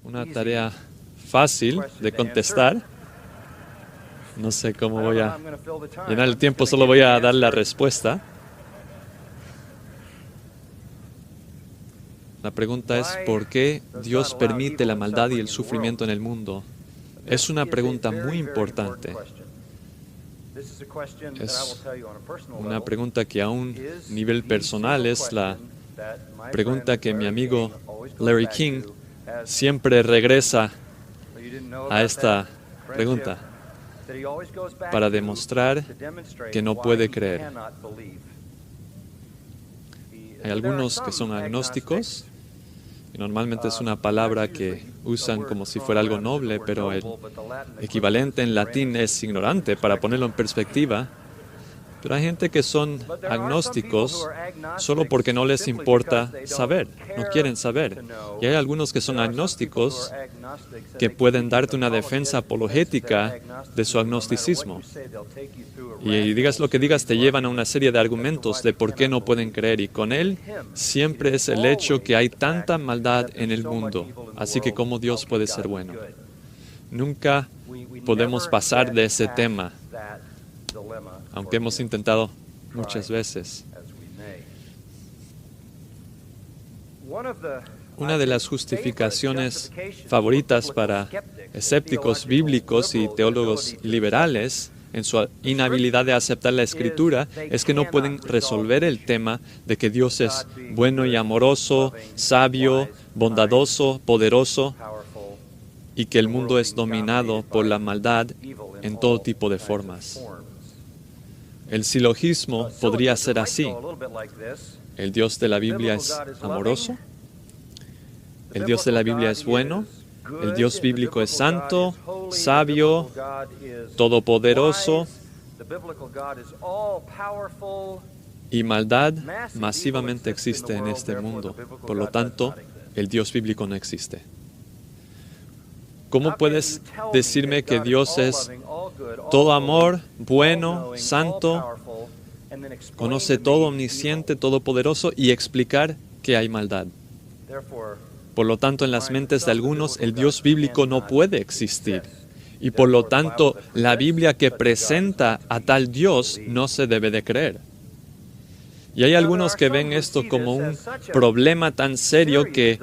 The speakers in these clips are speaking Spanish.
Una tarea fácil de contestar. No sé cómo voy a llenar el tiempo, solo voy a dar la respuesta. La pregunta es, ¿por qué Dios permite la maldad y el sufrimiento en el mundo? Es una pregunta muy importante. Es una pregunta que a un nivel personal es la pregunta que mi amigo Larry King siempre regresa a esta pregunta para demostrar que no puede creer. Hay algunos que son agnósticos, y normalmente es una palabra que usan como si fuera algo noble, pero el equivalente en latín es ignorante, para ponerlo en perspectiva. Pero hay gente que son agnósticos solo porque no les importa saber, no quieren saber. Y hay algunos que son agnósticos que pueden darte una defensa apologética de su agnosticismo. Y digas lo que digas, te llevan a una serie de argumentos de por qué no pueden creer. Y con él siempre es el hecho que hay tanta maldad en el mundo. Así que ¿cómo Dios puede ser bueno? Nunca podemos pasar de ese tema, aunque hemos intentado muchas veces. Una de las justificaciones favoritas para escépticos bíblicos y teólogos liberales en su inhabilidad de aceptar la Escritura es que no pueden resolver el tema de que Dios es bueno y amoroso, sabio, bondadoso, poderoso, y que el mundo es dominado por la maldad en todo tipo de formas. El silogismo podría ser así. El Dios de la Biblia es amoroso. El Dios de la Biblia es bueno. El Dios bíblico es santo, sabio, todopoderoso. Y maldad masivamente existe en este mundo. Por lo tanto, el Dios bíblico no existe. ¿Cómo puedes decirme que Dios es todo amor, bueno, santo, conoce todo, omnisciente, todopoderoso, y explicar que hay maldad? Por lo tanto, en las mentes de algunos, el Dios bíblico no puede existir. Y por lo tanto, la Biblia que presenta a tal Dios no se debe de creer. Y hay algunos que ven esto como un problema tan serio que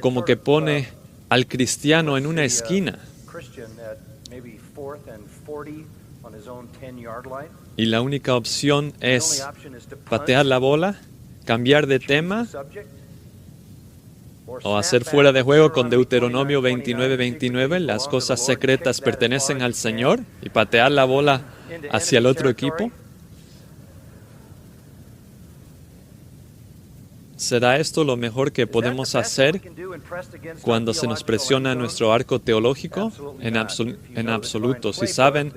como que pone al cristiano en una esquina. Y la única opción es patear la bola, cambiar de tema o hacer fuera de juego con Deuteronomio 29:29, las cosas secretas pertenecen al Señor, y patear la bola hacia el otro equipo. ¿Será esto lo mejor que podemos hacer cuando se nos presiona nuestro arco teológico? En absoluto. Si saben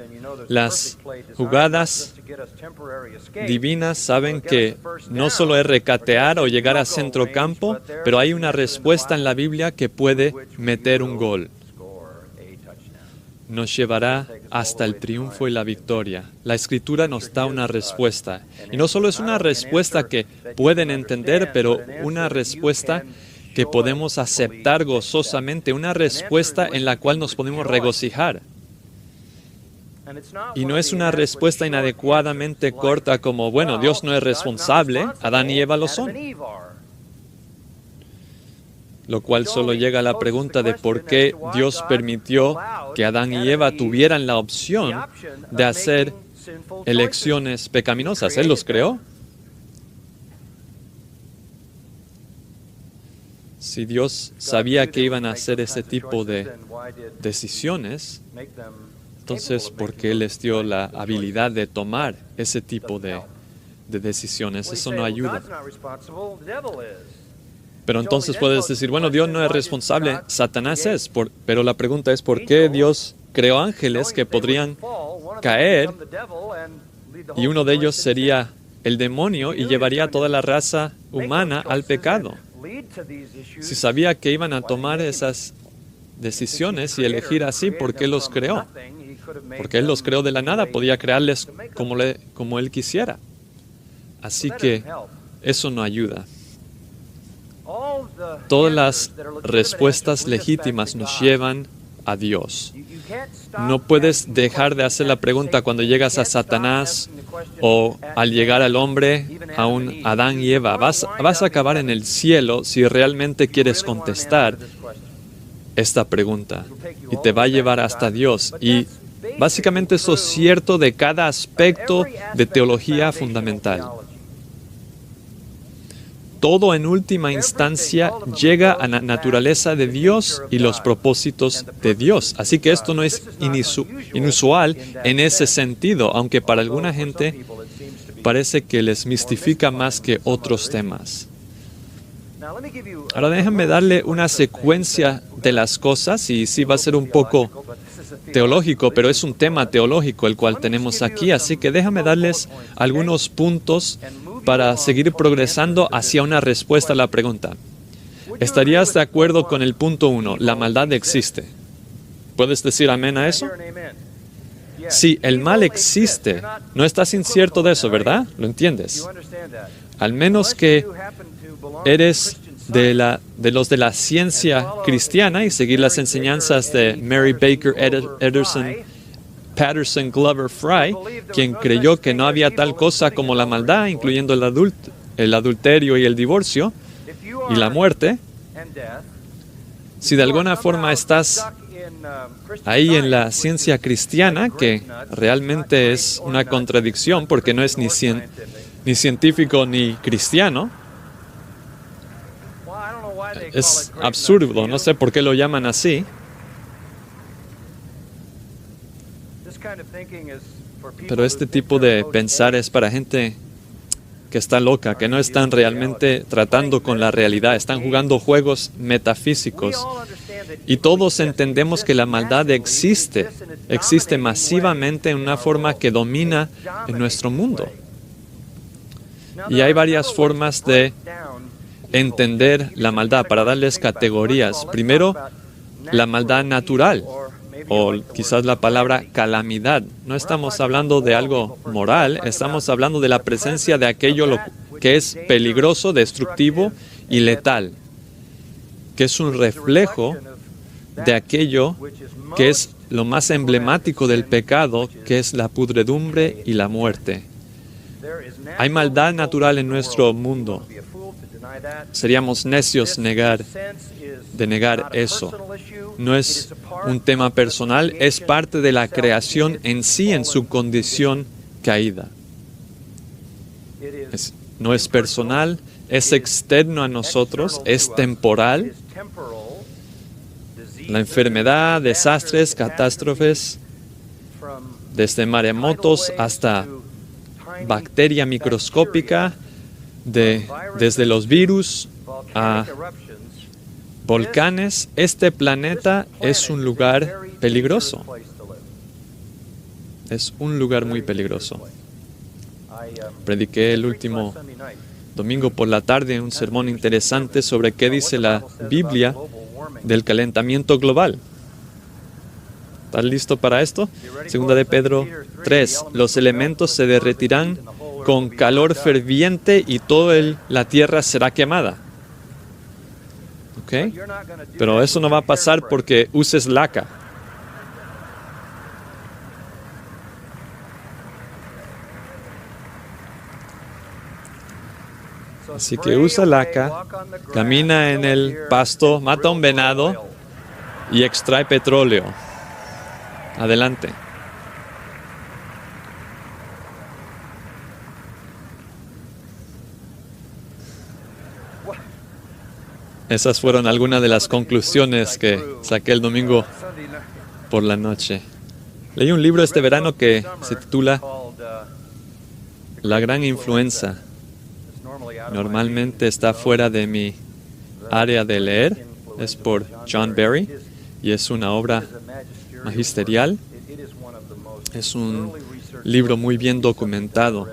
las jugadas divinas, saben que no solo es recatear o llegar a centrocampo, pero hay una respuesta en la Biblia que puede meter un gol. Nos llevará hasta el triunfo y la victoria. La Escritura nos da una respuesta. Y no solo es una respuesta que pueden entender, pero una respuesta que podemos aceptar gozosamente, una respuesta en la cual nos podemos regocijar. Y no es una respuesta inadecuadamente corta como, bueno, Dios no es responsable, Adán y Eva lo son. Lo cual solo llega a la pregunta de por qué Dios permitió que Adán y Eva tuvieran la opción de hacer elecciones pecaminosas. Él los creó. Si Dios sabía que iban a hacer ese tipo de decisiones, entonces, ¿por qué les dio la habilidad de tomar ese tipo de decisiones? Eso no ayuda. Pero entonces puedes decir, bueno, Dios no es responsable, Satanás es. Pero la pregunta es, ¿por qué Dios creó ángeles que podrían caer y uno de ellos sería el demonio y llevaría a toda la raza humana al pecado? Si sabía que iban a tomar esas decisiones y elegir así, ¿por qué los creó? Porque Él los creó de la nada, podía crearles como Él quisiera. Así que eso no ayuda. Todas las respuestas legítimas nos llevan a Dios. No puedes dejar de hacer la pregunta cuando llegas a Satanás o al llegar al hombre, a un Adán y Eva. Vas a acabar en el cielo si realmente quieres contestar esta pregunta y te va a llevar hasta Dios. Y básicamente eso es cierto de cada aspecto de teología fundamental. Todo en última instancia llega a la naturaleza de Dios y los propósitos de Dios. Así que esto no es inusual en ese sentido, aunque para alguna gente parece que les mistifica más que otros temas. Ahora déjenme darle una secuencia de las cosas, y sí va a ser un poco teológico, pero es un tema teológico el cual tenemos aquí, así que déjame darles algunos puntos para seguir progresando hacia una respuesta a la pregunta. ¿Estarías de acuerdo con el punto 1? La maldad existe. ¿Puedes decir amén a eso? Sí, el mal existe. No estás incierto de eso, ¿verdad? ¿Lo entiendes? Al menos que eres de los de la ciencia cristiana y seguir las enseñanzas de Mary Baker Patterson Glover Fry, quien creyó que no había tal cosa como la maldad, incluyendo el adulterio y el divorcio y la muerte. Si de alguna forma estás ahí en la ciencia cristiana, que realmente es una contradicción porque no es ni científico ni cristiano, es absurdo, no sé por qué lo llaman así. Pero este tipo de pensar es para gente que está loca, que no están realmente tratando con la realidad, están jugando juegos metafísicos. Y todos entendemos que la maldad existe masivamente en una forma que domina en nuestro mundo. Y hay varias formas de entender la maldad, para darles categorías. Primero, la maldad natural, o quizás la palabra calamidad. No estamos hablando de algo moral, estamos hablando de la presencia de aquello que es peligroso, destructivo y letal, que es un reflejo de aquello que es lo más emblemático del pecado, que es la pudredumbre y la muerte. Hay maldad natural en nuestro mundo. Seríamos necios de negar eso. No es un tema personal, es parte de la creación en sí, en su condición caída. No es personal, es externo a nosotros, es temporal. La enfermedad, desastres, catástrofes, desde maremotos hasta bacteria microscópica, desde los virus a volcanes. Este planeta es un lugar peligroso. Es un lugar muy peligroso. Prediqué el último domingo por la tarde un sermón interesante sobre qué dice la Biblia del calentamiento global. ¿Estás listo para esto? Segunda de Pedro 3. Los elementos se derretirán con calor ferviente y toda la tierra será quemada. ¿Ok? Pero eso no va a pasar porque uses laca. Así que usa laca, camina en el pasto, mata un venado y extrae petróleo. Adelante. Esas fueron algunas de las conclusiones que saqué el domingo por la noche. Leí un libro este verano que se titula La Gran Influenza. Normalmente está fuera de mi área de leer. Es por John Barry y es una obra magisterial. Es un libro muy bien documentado,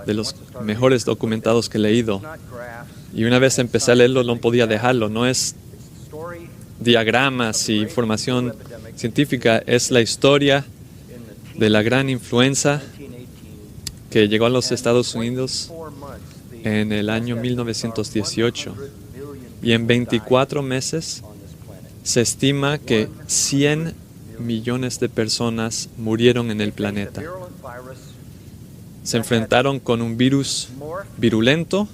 de los mejores documentados que he leído. Y una vez empecé a leerlo, no podía dejarlo. No es diagramas y información científica, es la historia de la gran influenza que llegó a los Estados Unidos en el año 1918 Y en 24 meses se estima que 100 millones de personas murieron en el planeta. Se enfrentaron con un virus virulento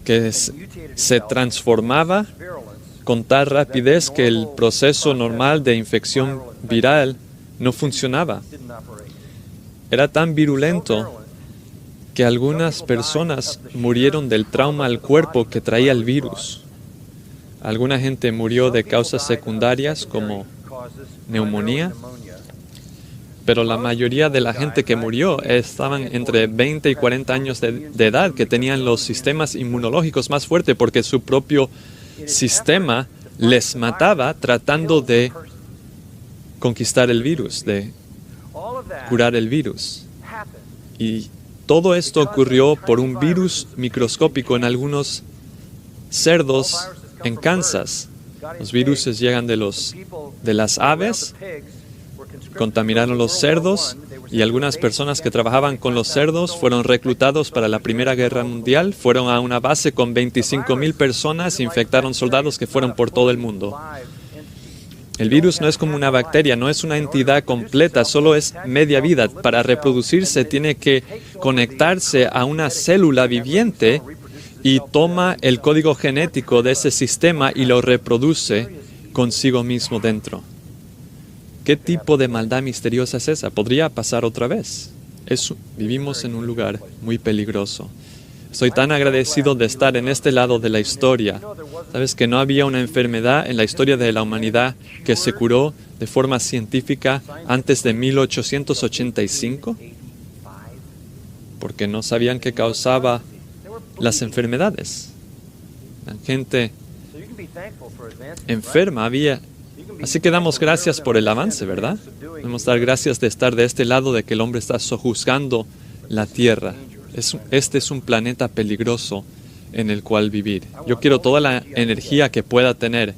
que se transformaba con tal rapidez que el proceso normal de infección viral no funcionaba. Era tan virulento que algunas personas murieron del trauma al cuerpo que traía el virus. Alguna gente murió de causas secundarias como neumonía, pero la mayoría de la gente que murió estaban entre 20 y 40 años de edad, que tenían los sistemas inmunológicos más fuertes porque su propio sistema les mataba tratando de conquistar el virus, de curar el virus. Y todo esto ocurrió por un virus microscópico en algunos cerdos en Kansas. Los virus llegan de las aves, contaminaron los cerdos y algunas personas que trabajaban con los cerdos fueron reclutados para la Primera Guerra Mundial. Fueron a una base con 25,000 personas, infectaron soldados que fueron por todo el mundo. El virus no es como una bacteria, no es una entidad completa, solo es media vida. Para reproducirse tiene que conectarse a una célula viviente y toma el código genético de ese sistema y lo reproduce consigo mismo dentro. ¿Qué tipo de maldad misteriosa es esa? ¿Podría pasar otra vez? Vivimos en un lugar muy peligroso. Estoy tan agradecido de estar en este lado de la historia. ¿Sabes que no había una enfermedad en la historia de la humanidad que se curó de forma científica antes de 1885? Porque no sabían qué causaba las enfermedades. La gente enferma había. Así que damos gracias por el avance, ¿verdad? Debemos dar gracias de estar de este lado, de que el hombre está sojuzgando la tierra. Este es un planeta peligroso en el cual vivir. Yo quiero toda la energía que pueda tener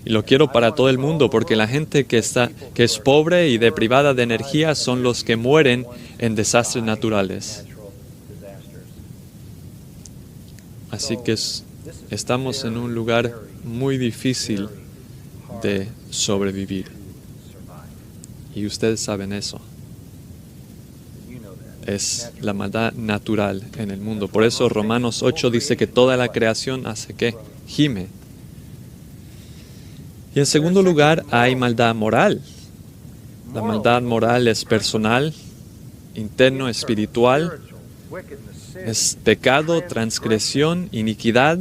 y lo quiero para todo el mundo, porque la gente que es pobre y deprivada de energía son los que mueren en desastres naturales. Así que estamos en un lugar muy difícil de sobrevivir. Y ustedes saben eso. Es la maldad natural en el mundo. Por eso Romanos 8 dice que toda la creación hace ¿qué? Gime. Y en segundo lugar hay maldad moral. La maldad moral es personal, interno, espiritual. Es pecado, transgresión, iniquidad.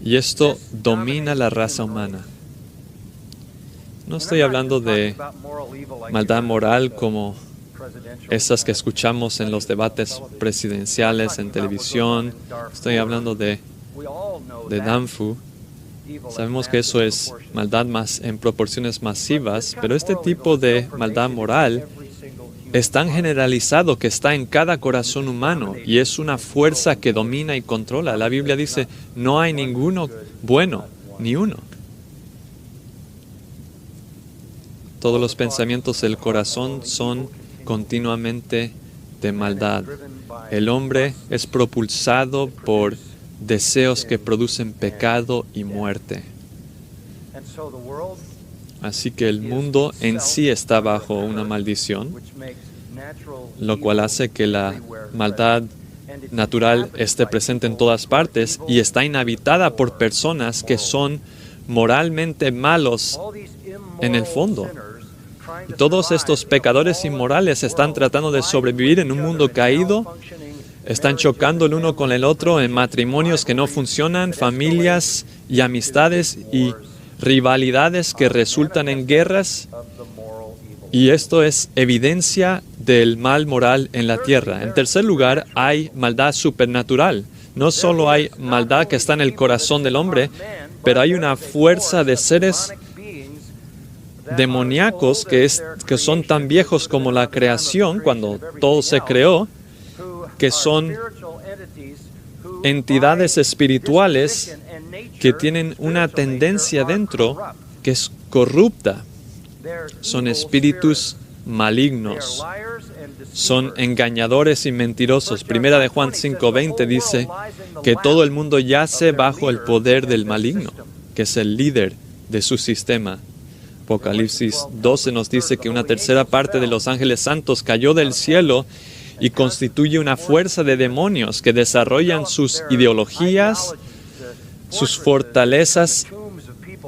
Y esto domina la raza humana. No estoy hablando de maldad moral como esas que escuchamos en los debates presidenciales en televisión. Estoy hablando de Danfu. Sabemos que eso es maldad más en proporciones masivas, pero este tipo de maldad moral es tan generalizado que está en cada corazón humano y es una fuerza que domina y controla. La Biblia dice, no hay ninguno bueno, ni uno. Todos los pensamientos del corazón son continuamente de maldad. El hombre es propulsado por deseos que producen pecado y muerte. Así que el mundo en sí está bajo una maldición, lo cual hace que la maldad natural esté presente en todas partes y está inhabitada por personas que son moralmente malos en el fondo. Y todos estos pecadores inmorales están tratando de sobrevivir en un mundo caído, están chocando el uno con el otro en matrimonios que no funcionan, familias y amistades y rivalidades que resultan en guerras. Y esto es evidencia del mal moral en la tierra. En tercer lugar, hay maldad supernatural. No solo hay maldad que está en el corazón del hombre, pero hay una fuerza de seres demoníacos que son tan viejos como la creación, cuando todo se creó, que son entidades espirituales que tienen una tendencia dentro que es corrupta. Son espíritus malignos, son engañadores y mentirosos. Primera de Juan 5:20 dice que todo el mundo yace bajo el poder del maligno, que es el líder de su sistema. Apocalipsis 12 nos dice que una tercera parte de los ángeles santos cayó del cielo y constituye una fuerza de demonios que desarrollan sus ideologías, sus fortalezas,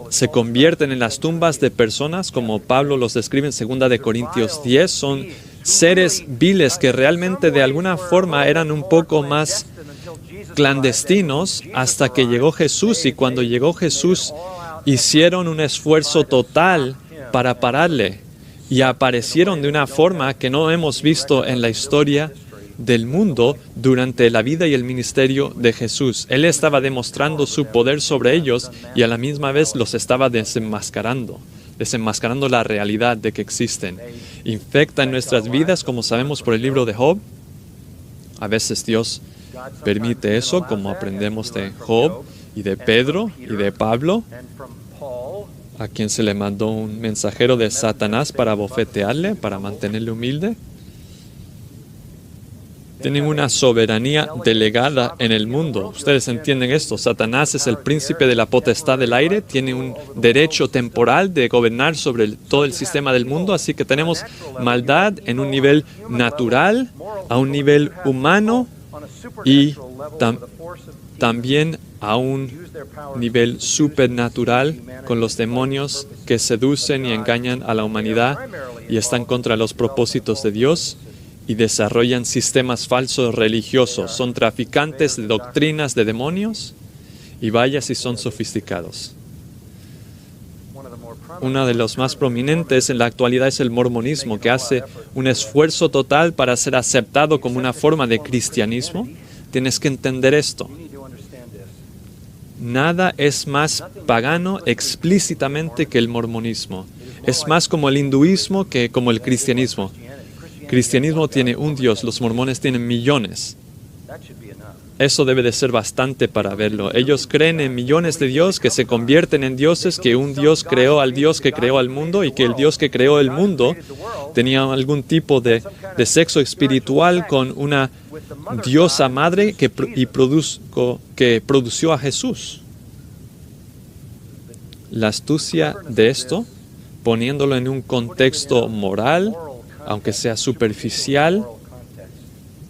se convierten en las tumbas de personas, como Pablo los describe en 2 Corintios 10, son seres viles que realmente de alguna forma eran un poco más clandestinos hasta que llegó Jesús, y cuando llegó Jesús hicieron un esfuerzo total para pararle y aparecieron de una forma que no hemos visto en la historia del mundo durante la vida y el ministerio de Jesús. Él estaba demostrando su poder sobre ellos y a la misma vez los estaba desenmascarando la realidad de que existen. Infectan nuestras vidas, como sabemos por el libro de Job. A veces Dios permite eso, como aprendemos de Job y de Pedro y de Pablo, a quien se le mandó un mensajero de Satanás para bofetearle, para mantenerle humilde. Tienen una soberanía delegada en el mundo. Ustedes entienden esto. Satanás es el príncipe de la potestad del aire, tiene un derecho temporal de gobernar sobre todo el sistema del mundo, así que tenemos maldad en un nivel natural, a un nivel humano y también a un nivel supernatural con los demonios que seducen y engañan a la humanidad y están contra los propósitos de Dios y desarrollan sistemas falsos religiosos. Son traficantes de doctrinas de demonios y vaya si son sofisticados. Uno de los más prominentes en la actualidad es el mormonismo, que hace un esfuerzo total para ser aceptado como una forma de cristianismo. Tienes que entender esto. Nada es más pagano explícitamente que el mormonismo. Es más como el hinduismo que como el cristianismo. El cristianismo tiene un Dios, los mormones tienen millones. Eso debe de ser bastante para verlo. Ellos creen en millones de dioses que se convierten en dioses, que un Dios creó al Dios que creó al mundo y que el Dios que creó el mundo tenía algún tipo de sexo espiritual con una diosa madre que produció a Jesús. La astucia de esto, poniéndolo en un contexto moral, aunque sea superficial,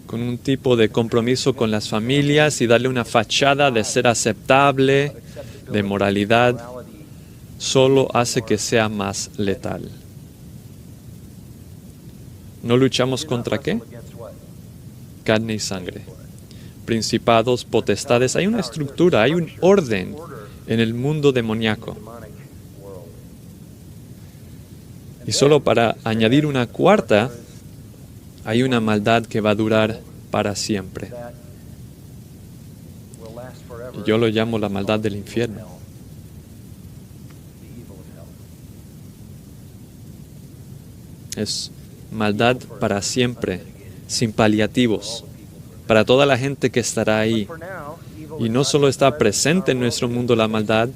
con un tipo de compromiso con las familias y darle una fachada de ser aceptable, de moralidad, solo hace que sea más letal. ¿No luchamos contra qué? Carne y sangre. Principados, potestades. Hay una estructura, hay un orden en el mundo demoníaco. Y solo para añadir una cuarta, hay una maldad que va a durar para siempre. Y yo lo llamo la maldad del infierno. Es maldad para siempre, sin paliativos, para toda la gente que estará ahí. Y no solo está presente en nuestro mundo la maldad,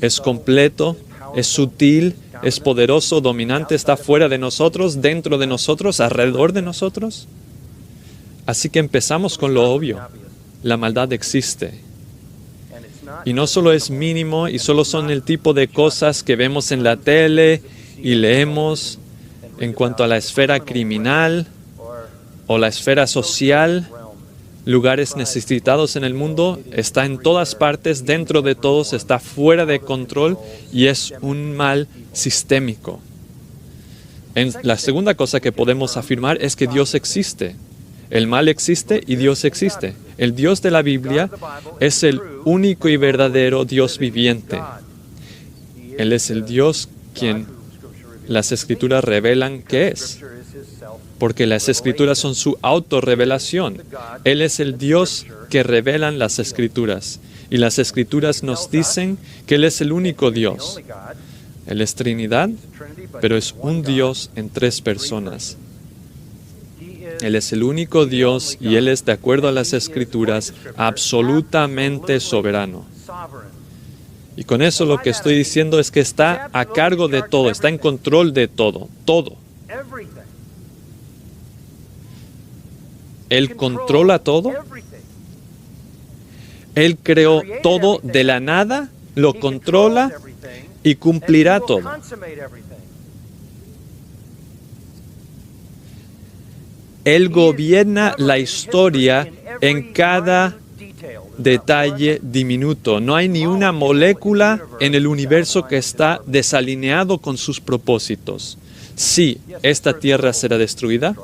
es completo, es sutil, es poderoso, dominante, está fuera de nosotros, dentro de nosotros, alrededor de nosotros. Así que empezamos con lo obvio. La maldad existe. Y no solo es mínimo y solo son el tipo de cosas que vemos en la tele y leemos en cuanto a la esfera criminal o la esfera social, lugares necesitados en el mundo, está en todas partes, dentro de todos, está fuera de control y es un mal sistémico. La segunda cosa que podemos afirmar es que Dios existe. El mal existe y Dios existe. El Dios de la Biblia es el único y verdadero Dios viviente. Él es el Dios quien las Escrituras revelan que es, porque las Escrituras son su autorrevelación. Él es el Dios que revelan las Escrituras. Y las Escrituras nos dicen que Él es el único Dios. Él es Trinidad, pero es un Dios en tres personas. Él es el único Dios y Él es, de acuerdo a las Escrituras, absolutamente soberano. Y con eso lo que estoy diciendo es que está a cargo de todo, está en control de todo, todo. Él controla todo Él creó todo de la nada, lo controla y cumplirá todo. Él gobierna la historia en cada detalle diminuto. No hay ni una molécula en el universo que está desalineado con sus propósitos. Sí, esta tierra será destruida,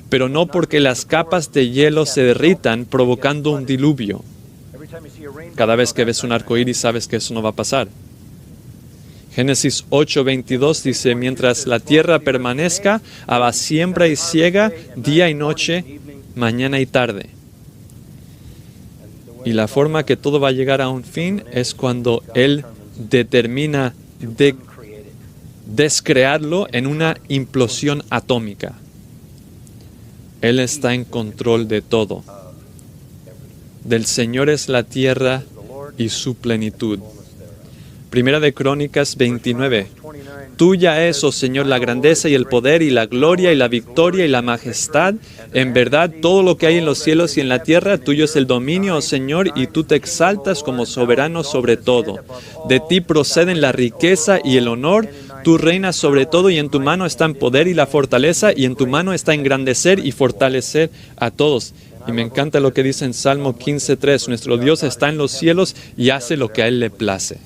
pero no porque las capas de hielo se derritan provocando un diluvio. Cada vez que ves un arco iris sabes que eso no va a pasar. Génesis 8:22 dice, mientras la tierra permanezca, habrá siembra y siega, día y noche, mañana y tarde. Y la forma que todo va a llegar a un fin es cuando Él determina descrearlo en una implosión atómica. Él está en control de todo. Del Señor es la tierra y su plenitud. Primera de Crónicas 29. Tuya es, oh Señor, la grandeza y el poder y la gloria y la victoria y la majestad. En verdad, todo lo que hay en los cielos y en la tierra, tuyo es el dominio, oh Señor, y tú te exaltas como soberano sobre todo. De ti proceden la riqueza y el honor. Tú reinas sobre todo y en tu mano está el poder y la fortaleza y en tu mano está engrandecer y fortalecer a todos. Y me encanta lo que dice en Salmo 15:3. Nuestro Dios está en los cielos y hace lo que a Él le place.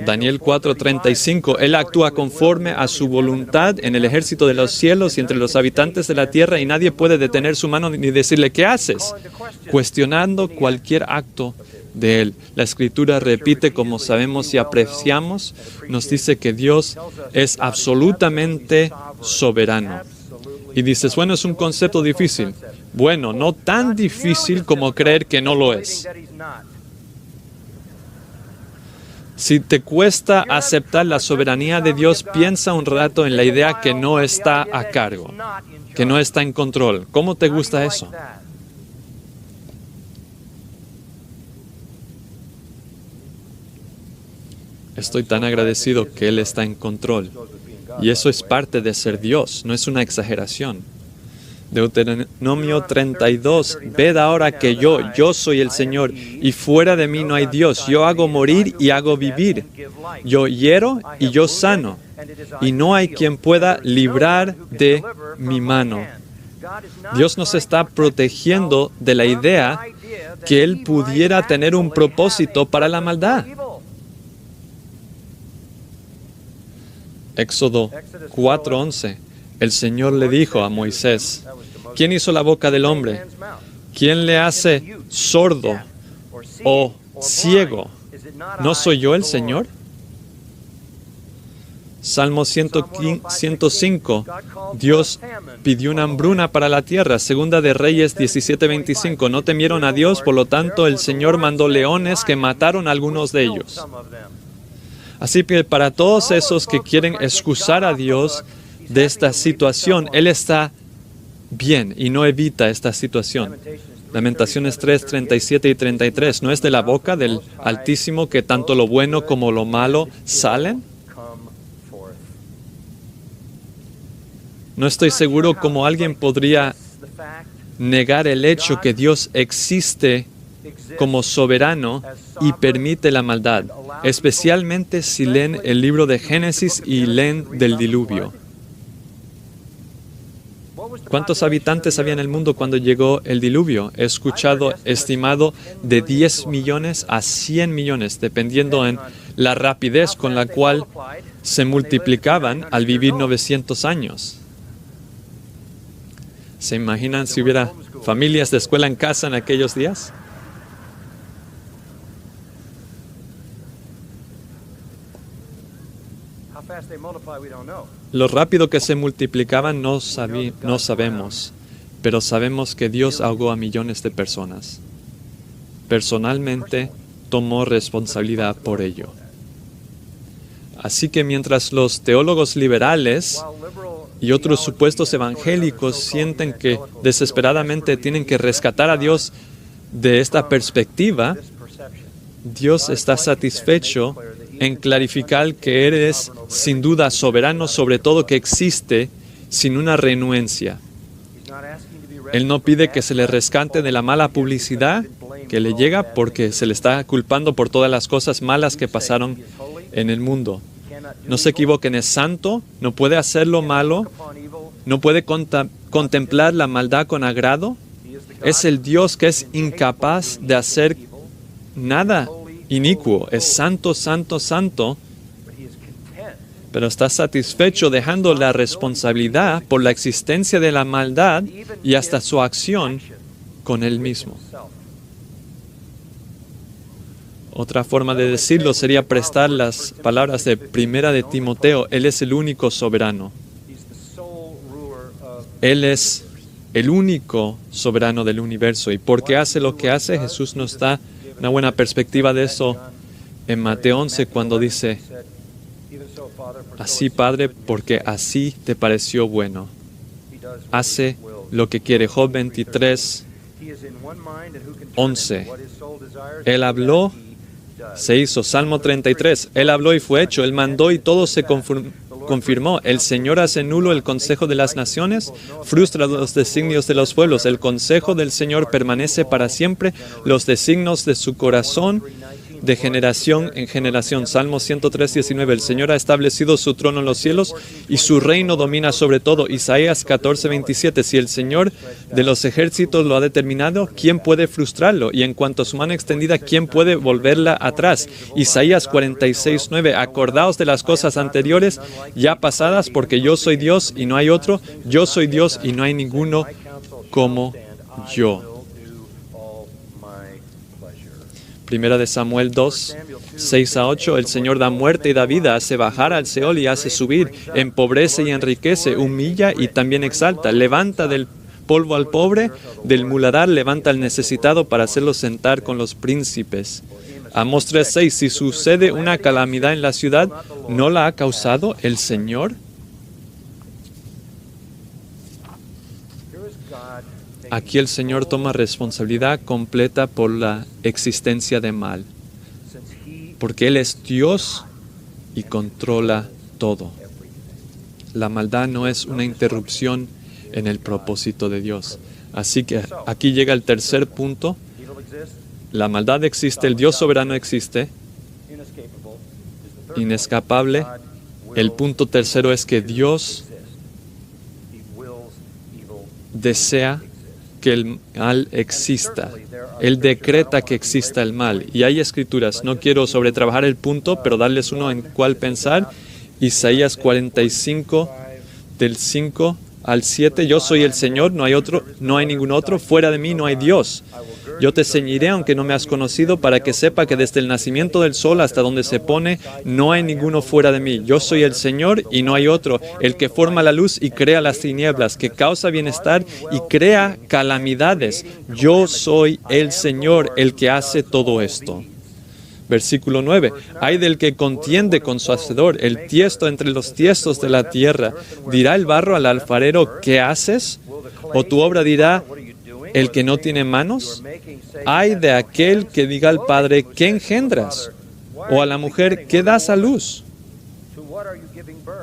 Daniel 4:35, Él actúa conforme a su voluntad en el ejército de los cielos y entre los habitantes de la tierra y nadie puede detener su mano ni decirle, ¿qué haces? Cuestionando cualquier acto de Él. La Escritura repite, como sabemos y apreciamos, nos dice que Dios es absolutamente soberano. Y dices, bueno, es un concepto difícil. Bueno, no tan difícil como creer que no lo es. Si te cuesta aceptar la soberanía de Dios, piensa un rato en la idea que no está a cargo, que no está en control. ¿Cómo te gusta eso? Estoy tan agradecido que Él está en control. Y eso es parte de ser Dios, no es una exageración. Deuteronomio 32, ved ahora que yo soy el Señor, y fuera de mí no hay Dios. Yo hago morir y hago vivir. Yo hiero y yo sano, y no hay quien pueda librar de mi mano. Dios nos está protegiendo de la idea que Él pudiera tener un propósito para la maldad. Éxodo 4:11. El Señor le dijo a Moisés, ¿quién hizo la boca del hombre? ¿Quién le hace sordo o ciego? ¿No soy yo el Señor? Salmo 105. Dios pidió una hambruna para la tierra. Segunda de Reyes 17:25. No temieron a Dios, por lo tanto el Señor mandó leones que mataron a algunos de ellos. Así que para todos esos que quieren excusar a Dios de esta situación, Él está bien y no evita esta situación. Lamentaciones 3, 37 y 33. ¿No es de la boca del Altísimo que tanto lo bueno como lo malo salen? No estoy seguro cómo alguien podría negar el hecho que Dios existe como soberano y permite la maldad, especialmente si leen el libro de Génesis y leen del diluvio. ¿Cuántos habitantes había en el mundo cuando llegó el diluvio? He escuchado estimado de 10 millones a 100 millones, dependiendo en la rapidez con la cual se multiplicaban al vivir 900 años. ¿Se imaginan si hubiera familias de escuela en casa en aquellos días? Lo rápido que se multiplicaban no sabemos, pero sabemos que Dios ahogó a millones de personas. Personalmente tomó responsabilidad por ello. Así que mientras los teólogos liberales y otros supuestos evangélicos sienten que desesperadamente tienen que rescatar a Dios de esta perspectiva, Dios está satisfecho en clarificar que Él es sin duda soberano sobre todo que existe sin una renuencia. Él no pide que se le rescate de la mala publicidad que le llega porque se le está culpando por todas las cosas malas que pasaron en el mundo. No se equivoquen, es santo, no puede hacer lo malo, no puede contemplar la maldad con agrado. Es el Dios que es incapaz de hacer nada inicuo. Es santo, santo, santo, pero está satisfecho dejando la responsabilidad por la existencia de la maldad y hasta su acción con Él mismo. Otra forma de decirlo sería prestar las palabras de Primera de Timoteo. Él es el único soberano. Él es el único soberano del universo. Y porque hace lo que hace, Jesús nos da una buena perspectiva de eso en Mateo 11, cuando dice: así, Padre, porque así te pareció bueno. Hace lo que quiere. Job 23, 11. Él habló, se hizo. Salmo 33. Él habló y fue hecho. Él mandó y todo se confirmó. El Señor hace nulo el consejo de las naciones, frustra los designios de los pueblos. El consejo del Señor permanece para siempre, los designios de su corazón de generación en generación. Salmo 103, 19. El Señor ha establecido su trono en los cielos y su reino domina sobre todo. Isaías 14, 27. Si el Señor de los ejércitos lo ha determinado, ¿quién puede frustrarlo? Y en cuanto a su mano extendida, ¿quién puede volverla atrás? Isaías 46, 9. Acordaos de las cosas anteriores ya pasadas, porque yo soy Dios y no hay otro. Yo soy Dios y no hay ninguno como yo. Primera de Samuel 2, 6 a 8. El Señor da muerte y da vida, hace bajar al Seol y hace subir, empobrece y enriquece, humilla y también exalta, levanta del polvo al pobre, del muladar levanta al necesitado para hacerlo sentar con los príncipes. Amós 3, 6. Si sucede una calamidad en la ciudad, ¿no la ha causado el Señor? Aquí el Señor toma responsabilidad completa por la existencia de mal, porque Él es Dios y controla todo. La maldad no es una interrupción en el propósito de Dios. Así que aquí llega el tercer punto. La maldad existe, el Dios soberano existe, inescapable. El punto tercero es que Dios desea que el mal exista. Él decreta que exista el mal. Y hay escrituras, no quiero sobretrabajar el punto, pero darles uno en cuál pensar. Isaías 45, del 5 al 7. Yo soy el Señor, no hay otro, no hay ningún otro. Fuera de mí no hay Dios. Yo te ceñiré aunque no me has conocido, para que sepa que desde el nacimiento del sol hasta donde se pone, no hay ninguno fuera de mí. Yo soy el Señor y no hay otro, el que forma la luz y crea las tinieblas, que causa bienestar y crea calamidades. Yo soy el Señor, el que hace todo esto. Versículo 9. Ay del que contiende con su hacedor, el tiesto entre los tiestos de la tierra. ¿Dirá el barro al alfarero, qué haces? ¿O tu obra dirá, el que no tiene manos? Ay de aquel que diga al padre, ¿qué engendras? O a la mujer, ¿qué das a luz?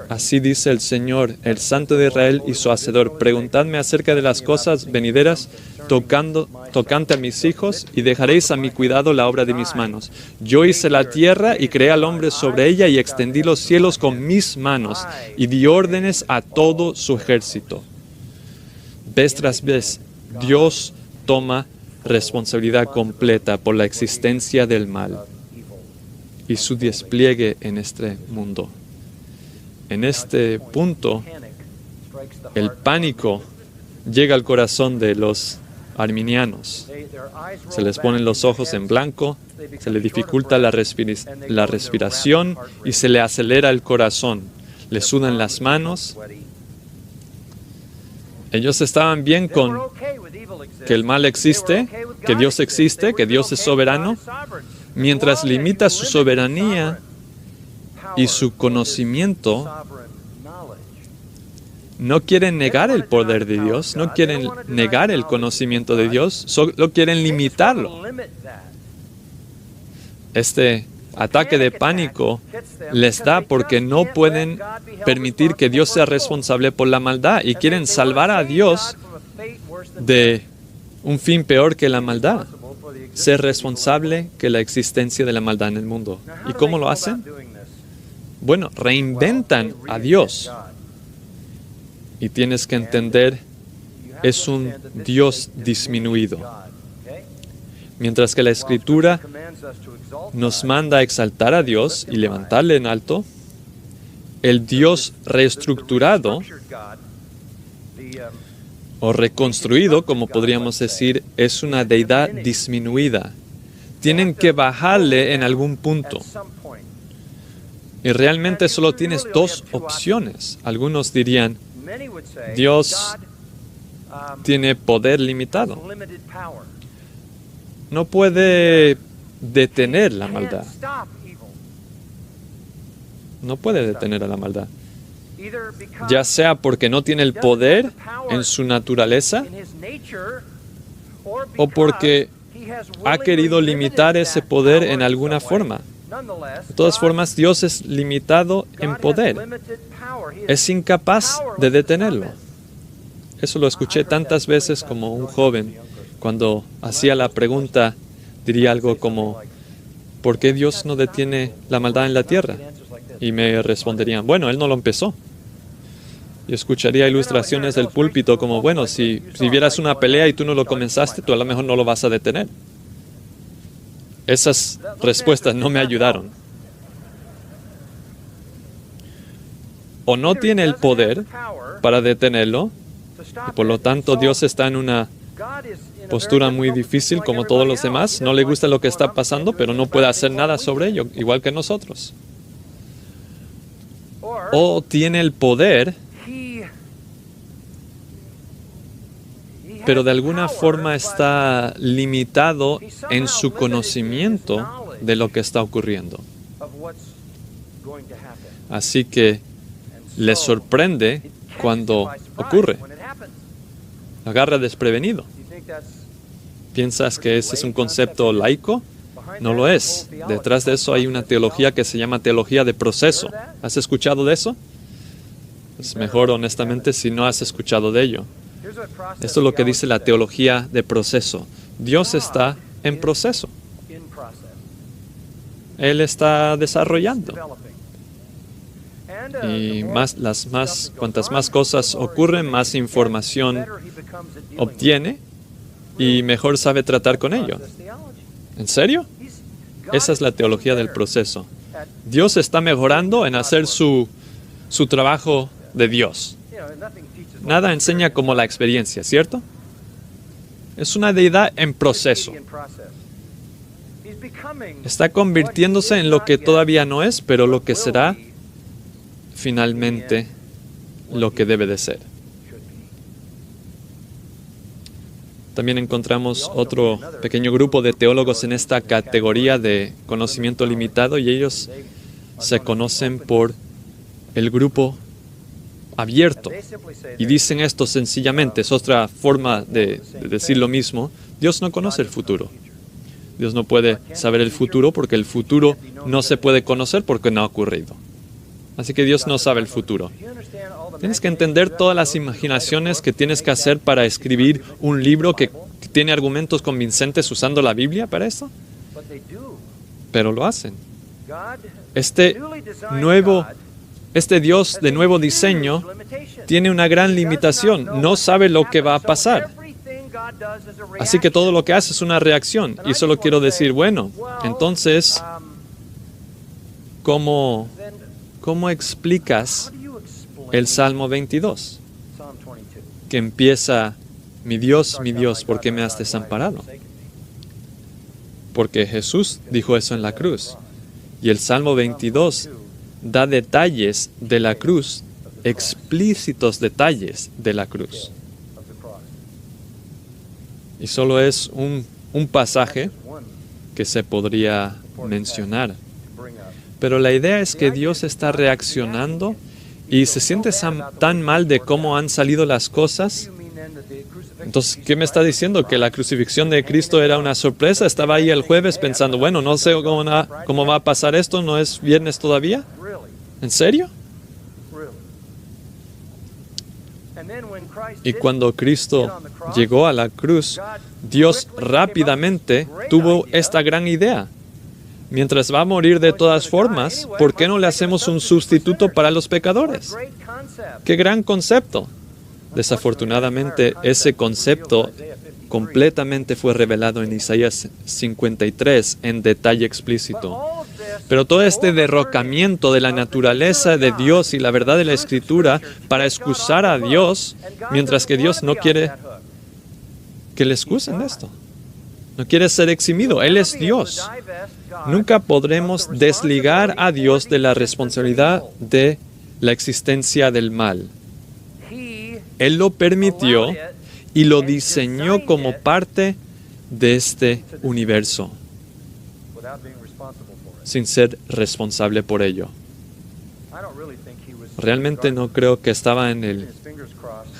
Así dice el Señor, el Santo de Israel y su Hacedor: preguntadme acerca de las cosas venideras, tocante a mis hijos, y dejaréis a mi cuidado la obra de mis manos. Yo hice la tierra y creé al hombre sobre ella, y extendí los cielos con mis manos, y di órdenes a todo su ejército. Vez tras vez, Dios toma responsabilidad completa por la existencia del mal y su despliegue en este mundo. En este punto, el pánico llega al corazón de los arminianos. Se les ponen los ojos en blanco, se les dificulta la respiración y se le acelera el corazón. Le sudan las manos. Ellos estaban bien con que el mal existe, que Dios existe, que Dios es soberano, mientras limita su soberanía y su conocimiento. No quieren negar el poder de Dios, no quieren negar el conocimiento de Dios, solo quieren limitarlo. Este ataque de pánico les da porque no pueden permitir que Dios sea responsable por la maldad y quieren salvar a Dios de un fin peor que la maldad, ser responsable que la existencia de la maldad en el mundo. ¿Y cómo lo hacen? Bueno, reinventan a Dios. Y tienes que entender, es un Dios disminuido. Mientras que la Escritura nos manda a exaltar a Dios y levantarle en alto, el Dios reestructurado o reconstruido, como podríamos decir, es una deidad disminuida. Tienen que bajarle en algún punto. Y realmente solo tienes dos opciones. Algunos dirían, Dios tiene poder limitado. No puede detener la maldad. No puede detener a la maldad. Ya sea porque no tiene el poder en su naturaleza o porque ha querido limitar ese poder en alguna forma. De todas formas, Dios es limitado en poder. Es incapaz de detenerlo. Eso lo escuché tantas veces como un joven. Cuando hacía la pregunta, diría algo como, ¿por qué Dios no detiene la maldad en la tierra? Y me responderían, bueno, Él no lo empezó. Y escucharía ilustraciones del púlpito como, bueno, si vieras una pelea y tú no lo comenzaste, tú a lo mejor no lo vas a detener. Esas respuestas no me ayudaron. O no tiene el poder para detenerlo, y por lo tanto Dios está en una postura muy difícil como todos los demás, no le gusta lo que está pasando, pero no puede hacer nada sobre ello, igual que nosotros. O tiene el poder, pero de alguna forma está limitado en su conocimiento de lo que está ocurriendo. Así que le sorprende cuando ocurre. Agarra desprevenido. ¿Piensas que ese es un concepto laico? No lo es. Detrás de eso hay una teología que se llama teología de proceso. ¿Has escuchado de eso? Es mejor, honestamente, si no has escuchado de ello. Esto es lo que dice la teología de proceso. Dios está en proceso. Él está desarrollando. Y cuantas más cosas ocurren, más información obtiene y mejor sabe tratar con ello. ¿En serio? Esa es la teología del proceso. Dios está mejorando en hacer su trabajo de Dios. Nada enseña como la experiencia, ¿cierto? Es una deidad en proceso. Está convirtiéndose en lo que todavía no es, pero lo que será finalmente lo que debe de ser. También encontramos otro pequeño grupo de teólogos en esta categoría de conocimiento limitado y ellos se conocen por el grupo abierto. Y dicen esto sencillamente, es otra forma de decir lo mismo. Dios no conoce el futuro. Dios no puede saber el futuro porque el futuro no se puede conocer porque no ha ocurrido. Así que Dios no sabe el futuro. Tienes que entender todas las imaginaciones que tienes que hacer para escribir un libro que tiene argumentos convincentes usando la Biblia para eso. Pero lo hacen. Este Dios de nuevo diseño tiene una gran limitación. No sabe lo que va a pasar. Así que todo lo que hace es una reacción. Y solo quiero decir, bueno, entonces, ¿cómo explicas el Salmo 22? Que empieza, mi Dios, ¿por qué me has desamparado? Porque Jesús dijo eso en la cruz. Y el Salmo 22 da detalles de la cruz, explícitos detalles de la cruz. Y solo es un pasaje que se podría mencionar. Pero la idea es que Dios está reaccionando y se siente tan mal de cómo han salido las cosas. Entonces, ¿qué me está diciendo? ¿Que la crucifixión de Cristo era una sorpresa? Estaba ahí el jueves pensando, bueno, no sé cómo va a pasar esto, ¿no es viernes todavía? ¿En serio? Y cuando Cristo llegó a la cruz, Dios rápidamente tuvo esta gran idea. Mientras va a morir de todas formas, ¿por qué no le hacemos un sustituto para los pecadores? ¡Qué gran concepto! Desafortunadamente, ese concepto completamente fue revelado en Isaías 53 en detalle explícito. Pero todo este derrocamiento de la naturaleza de Dios y la verdad de la Escritura para excusar a Dios, mientras que Dios no quiere que le excusen de esto. No quiere ser eximido. Él es Dios. Nunca podremos desligar a Dios de la responsabilidad de la existencia del mal. Él lo permitió y lo diseñó como parte de este universo, sin ser responsable por ello. Realmente no creo que estaba en el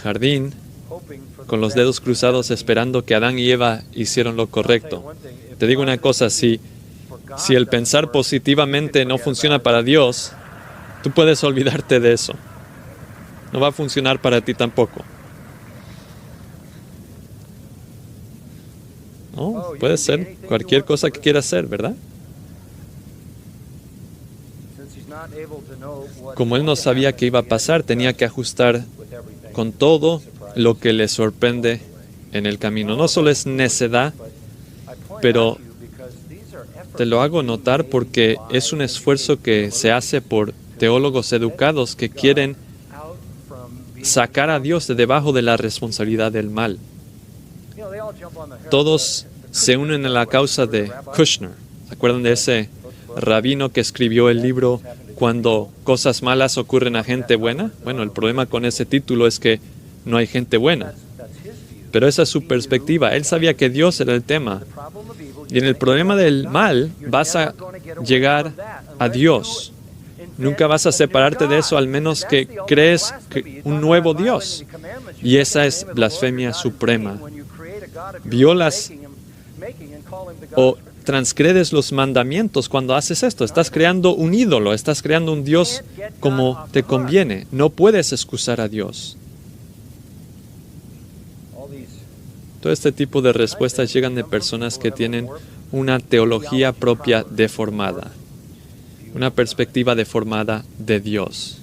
jardín con los dedos cruzados esperando que Adán y Eva hicieran lo correcto. Te digo una cosa, si el pensar positivamente no funciona para Dios, tú puedes olvidarte de eso. No va a funcionar para ti tampoco. No, puede ser cualquier cosa que quieras hacer, ¿verdad? Como él no sabía qué iba a pasar, tenía que ajustar con todo lo que le sorprende en el camino. No solo es necedad, pero te lo hago notar porque es un esfuerzo que se hace por teólogos educados que quieren sacar a Dios de debajo de la responsabilidad del mal. Todos se unen a la causa de Kushner. ¿Se acuerdan de ese rabino que escribió el libro Cuando cosas malas ocurren a gente buena? Bueno, el problema con ese título es que no hay gente buena. Pero esa es su perspectiva. Él sabía que Dios era el tema. Y en el problema del mal vas a llegar a Dios. Nunca vas a separarte de eso al menos que crees un nuevo Dios. Y esa es blasfemia suprema. Violas o transgredes los mandamientos cuando haces esto. Estás creando un ídolo, estás creando un Dios como te conviene. No puedes excusar a Dios. Todo este tipo de respuestas llegan de personas que tienen una teología propia deformada, una perspectiva deformada de Dios.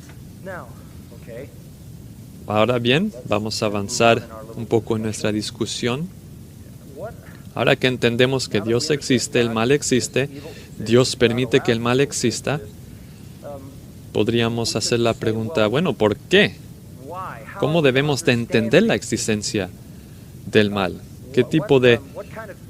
Ahora bien, vamos a avanzar un poco en nuestra discusión. Ahora que entendemos que Dios existe, el mal existe, Dios permite que el mal exista, podríamos hacer la pregunta, bueno, ¿por qué? ¿Cómo debemos de entender la existencia del mal? ¿Qué tipo de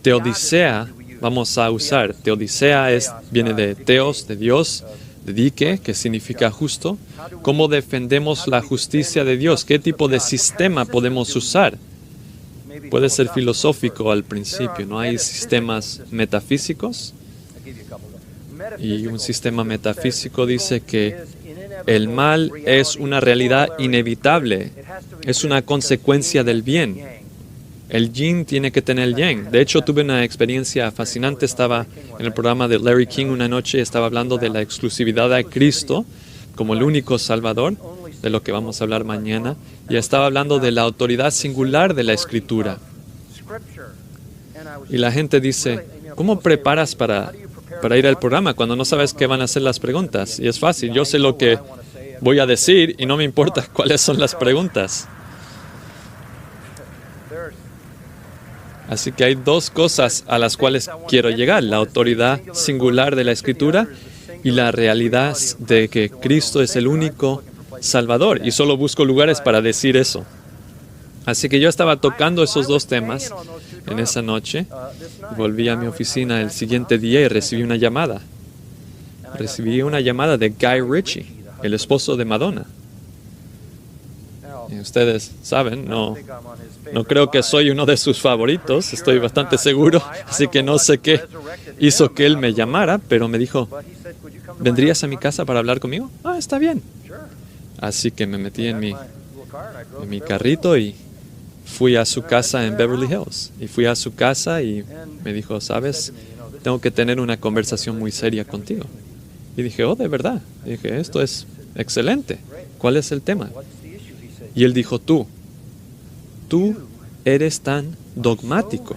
teodicea vamos a usar? Teodicea viene de teos, de Dios, de dike, que significa justo. ¿Cómo defendemos la justicia de Dios? ¿Qué tipo de sistema podemos usar? Puede ser filosófico al principio, ¿no? Hay sistemas metafísicos. Y un sistema metafísico dice que el mal es una realidad inevitable, es una consecuencia del bien. El yin tiene que tener el yang. De hecho, tuve una experiencia fascinante. Estaba en el programa de Larry King una noche y estaba hablando de la exclusividad de Cristo como el único Salvador, de lo que vamos a hablar mañana, y estaba hablando de la autoridad singular de la Escritura. Y la gente dice, ¿cómo preparas para ir al programa cuando no sabes qué van a ser las preguntas? Y es fácil, yo sé lo que voy a decir y no me importa cuáles son las preguntas. Así que hay dos cosas a las cuales quiero llegar: la autoridad singular de la Escritura y la realidad de que Cristo es el único Salvador. Y solo busco lugares para decir eso. Así que yo estaba tocando esos dos temas en esa noche. Volví a mi oficina el siguiente día y recibí una llamada. Recibí una llamada de Guy Ritchie, el esposo de Madonna. Y ustedes saben, no creo que soy uno de sus favoritos, estoy bastante seguro, así que no sé qué hizo que él me llamara, pero me dijo, ¿vendrías a mi casa para hablar conmigo? Ah, está bien. Así que me metí en mi carrito y fui a su casa en Beverly Hills. Y fui a su casa y me dijo, ¿sabes? Tengo que tener una conversación muy seria contigo. Y dije, oh, ¿de verdad? Y dije, esto es excelente. ¿Cuál es el tema? Y él dijo, tú eres tan dogmático.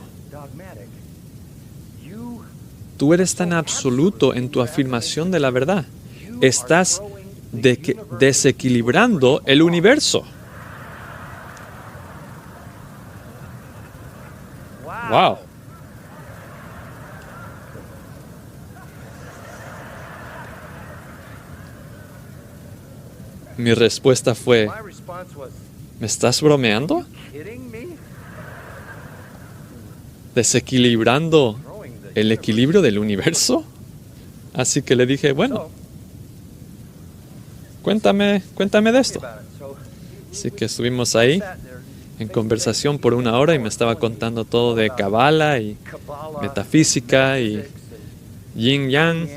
Tú eres tan absoluto en tu afirmación de la verdad. Estás desequilibrando el universo. ¡Wow! Mi respuesta fue, ¿me estás bromeando? ¿Desequilibrando el equilibrio del universo? Así que le dije, bueno, cuéntame de esto. Así que estuvimos ahí en conversación por 1 hora y me estaba contando todo de Kabbalah y metafísica y yin yang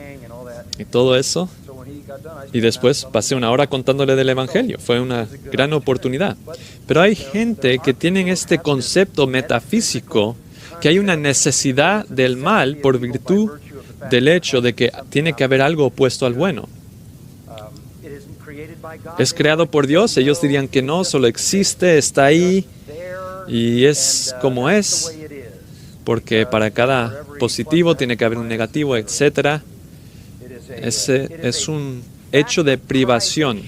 y todo eso. Y después pasé 1 hora contándole del Evangelio. Fue una gran oportunidad. Pero hay gente que tiene este concepto metafísico que hay una necesidad del mal por virtud del hecho de que tiene que haber algo opuesto al bueno. ¿Es creado por Dios? Ellos dirían que no, solo existe, está ahí y es como es, porque para cada positivo tiene que haber un negativo, etc. Es un hecho de privación.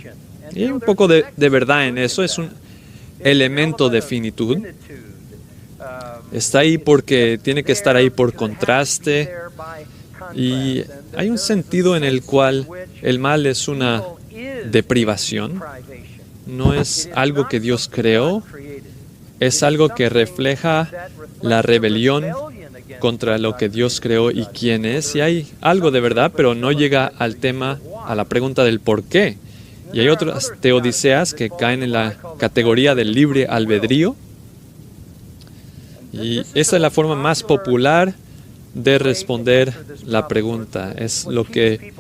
Y hay un poco de verdad en eso, es un elemento de finitud. Está ahí porque tiene que estar ahí por contraste. Y hay un sentido en el cual el mal es una deprivación. No es algo que Dios creó, es algo que refleja la rebelión contra lo que Dios creó y quién es. Y hay algo de verdad, pero no llega al tema, a la pregunta del por qué. Y hay otras teodiceas que caen en la categoría del libre albedrío. Y esa es la forma más popular de responder la pregunta. Es lo que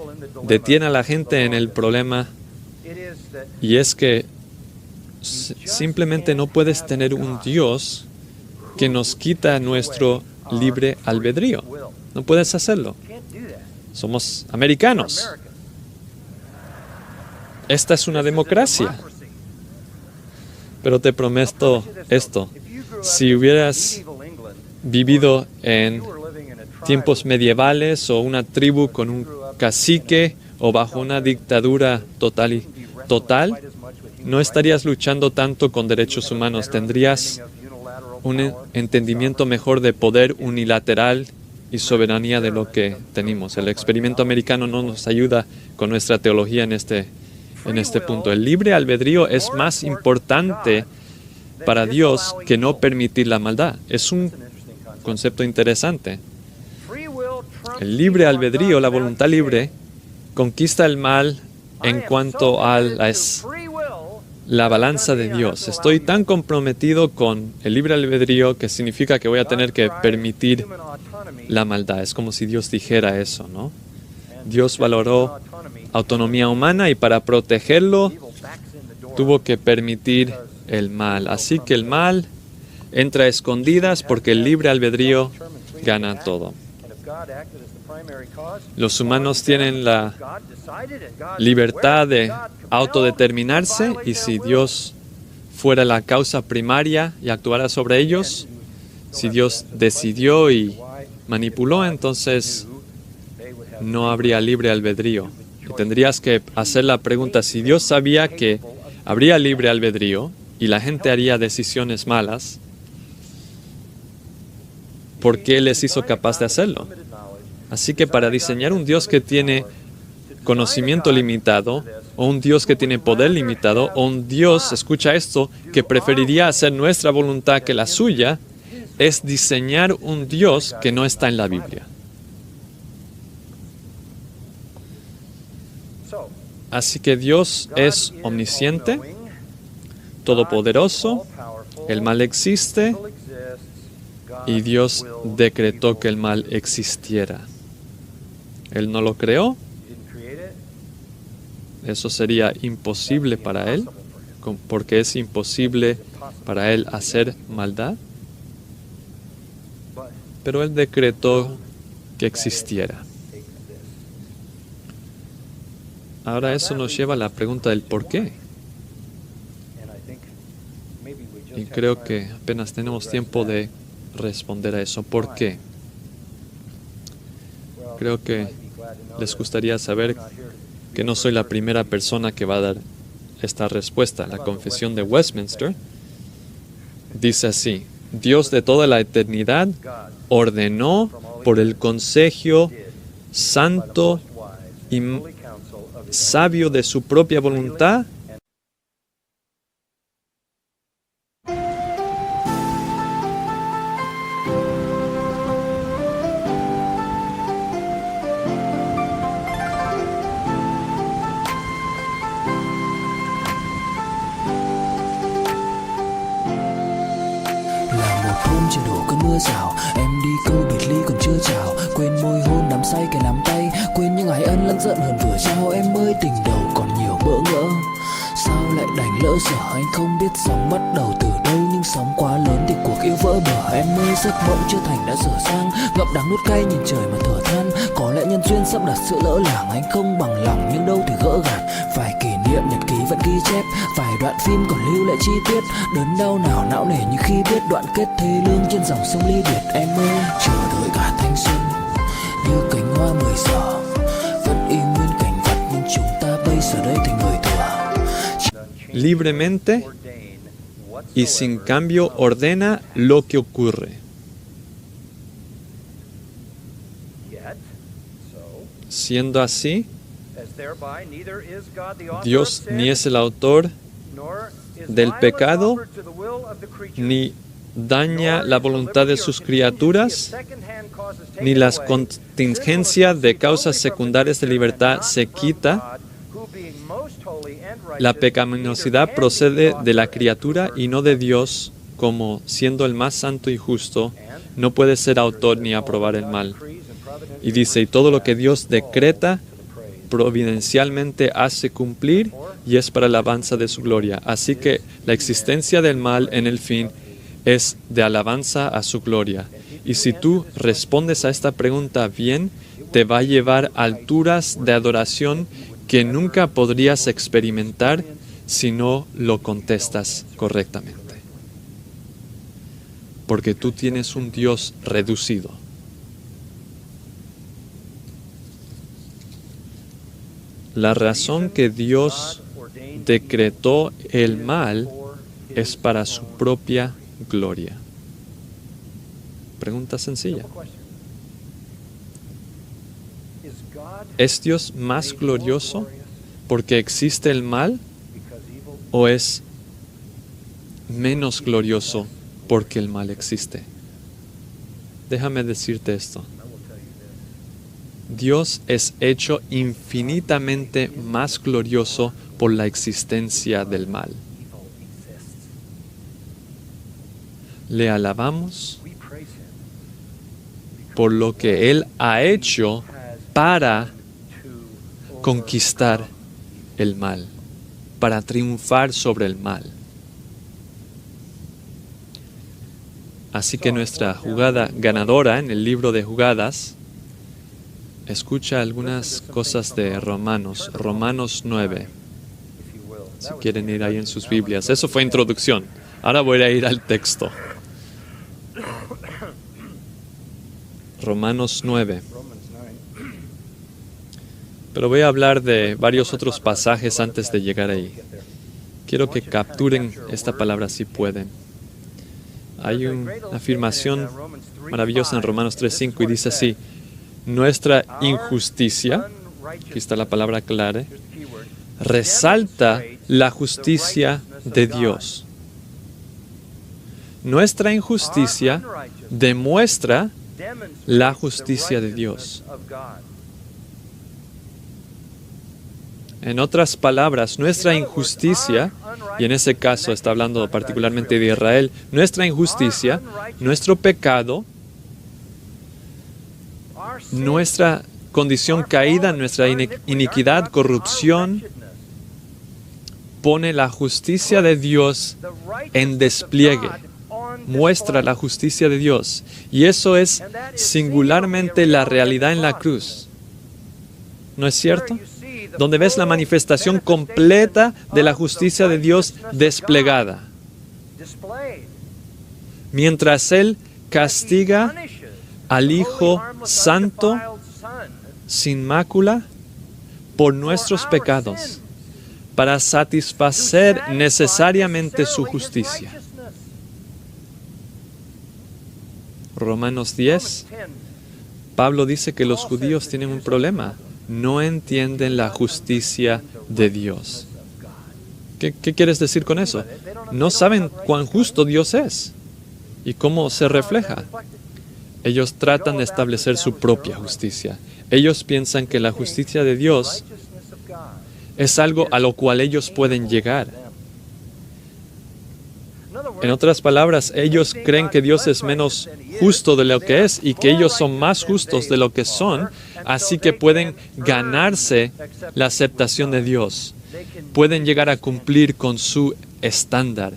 detiene a la gente en el problema. Y es que simplemente no puedes tener un Dios que nos quita nuestro libre albedrío. No puedes hacerlo. Somos americanos. Esta es una democracia. Pero te prometo esto. Si hubieras vivido en tiempos medievales o una tribu con un cacique o bajo una dictadura total, no estarías luchando tanto con derechos humanos. Tendrías un entendimiento mejor de poder unilateral y soberanía de lo que tenemos. El experimento americano no nos ayuda con nuestra teología en este punto. El libre albedrío es más importante para Dios que no permitir la maldad. Es un concepto interesante. El libre albedrío, la voluntad libre, conquista el mal en cuanto a la balanza de Dios. Estoy tan comprometido con el libre albedrío que significa que voy a tener que permitir la maldad. Es como si Dios dijera eso, ¿no? Dios valoró autonomía humana y para protegerlo tuvo que permitir el mal. Así que el mal entra a escondidas porque el libre albedrío gana todo. Los humanos tienen la libertad de autodeterminarse y si Dios fuera la causa primaria y actuara sobre ellos, si Dios decidió y manipuló, entonces no habría libre albedrío. Y tendrías que hacer la pregunta, si Dios sabía que habría libre albedrío y la gente haría decisiones malas, ¿por qué les hizo capaz de hacerlo? Así que para diseñar un Dios que tiene conocimiento limitado, o un Dios que tiene poder limitado, o un Dios, escucha esto, que preferiría hacer nuestra voluntad que la suya, es diseñar un Dios que no está en la Biblia. Así que Dios es omnisciente, todopoderoso, el mal existe, y Dios decretó que el mal existiera. Él no lo creó. Eso sería imposible para Él, porque es imposible para Él hacer maldad. Pero Él decretó que existiera. Ahora eso nos lleva a la pregunta del por qué. creo que apenas tenemos tiempo de responder a eso. ¿Por qué? Creo que les gustaría saber que no soy la primera persona que va a dar esta respuesta. La Confesión de Westminster dice así: Dios de toda la eternidad ordenó por el consejo santo y sabio de su propia voluntad chưa đổ cơn mưa rào, em đi câu biệt ly còn chưa chào, quên môi hôn nắm say cái nắm tay, quên những ái ân lẫn giận hờn vừa trao. Em ơi tình đầu còn nhiều bỡ ngỡ, sao lại đành lỡ dở. Anh không biết sóng bắt đầu từ đâu, nhưng sóng quá lớn thì cuộc yêu vỡ bờ. Em ơi giấc mộng chưa thành đã dở dang, ngậm đắng nuốt cay nhìn trời mà thở than. Có lẽ nhân duyên sắp đặt sự lỡ làng, anh không bằng lòng nhưng đâu thì gỡ gạt. Vài kỷ niệm nhật ký vẫn ghi chép, vài đoạn phim còn lưu lại chi tiết. Đớn đau nào não nề như khi biết đoạn kết thê lương trên dòng sông ly biệt. Em ơi chờ đợi cả thanh xuân như cánh hoa 10 giờ, vẫn y nguyên cảnh vật nhưng chúng ta bây giờ đây thành người thừa. libremente y sin cambio ordena lo que ocurre. Siendo así, Dios ni es el autor del pecado, ni daña la voluntad de sus criaturas, ni las contingencias de causas secundarias de libertad se quita. La pecaminosidad procede de la criatura y no de Dios, como siendo el más santo y justo, no puede ser autor ni aprobar el mal. Y dice, y todo lo que Dios decreta, providencialmente hace cumplir y es para alabanza de su gloria. Así que la existencia del mal en el fin es de alabanza a su gloria. Y si tú respondes a esta pregunta bien, te va a llevar a alturas de adoración que nunca podrías experimentar si no lo contestas correctamente. Porque tú tienes un Dios reducido. La razón que Dios decretó el mal es para su propia gloria. Pregunta sencilla. ¿Es Dios más glorioso porque existe el mal o es menos glorioso porque el mal existe? Déjame decirte esto. Dios es hecho infinitamente más glorioso por la existencia del mal. Le alabamos por lo que Él ha hecho para conquistar el mal, para triunfar sobre el mal. Así que nuestra jugada ganadora en el libro de jugadas, escucha algunas cosas de Romanos 9. Si quieren ir ahí en sus Biblias. Eso fue introducción. Ahora voy a ir al texto. Romanos 9. Pero voy a hablar de varios otros pasajes antes de llegar ahí. Quiero que capturen esta palabra si pueden. Hay una afirmación maravillosa en Romanos 3:5 y dice así: nuestra injusticia, aquí está la palabra clara, resalta la justicia de Dios. Nuestra injusticia demuestra la justicia de Dios. En otras palabras, nuestra injusticia, y en ese caso está hablando particularmente de Israel, nuestra injusticia, nuestro pecado, nuestra condición caída, nuestra iniquidad, corrupción, pone la justicia de Dios en despliegue, muestra la justicia de Dios. Y eso es singularmente la realidad en la cruz. ¿No es cierto? Donde ves la manifestación completa de la justicia de Dios desplegada. mientras Él castiga al Hijo Santo sin mácula por nuestros pecados, para satisfacer necesariamente su justicia. Romanos 10, Pablo dice que los judíos tienen un problema. No entienden la justicia de Dios. ¿Qué quieres decir con eso? No saben cuán justo Dios es y cómo se refleja. Ellos tratan de establecer su propia justicia. Ellos piensan que la justicia de Dios es algo a lo cual ellos pueden llegar. En otras palabras, ellos creen que Dios es menos justo de lo que es y que ellos son más justos de lo que son, así que pueden ganarse la aceptación de Dios. Pueden llegar a cumplir con su estándar.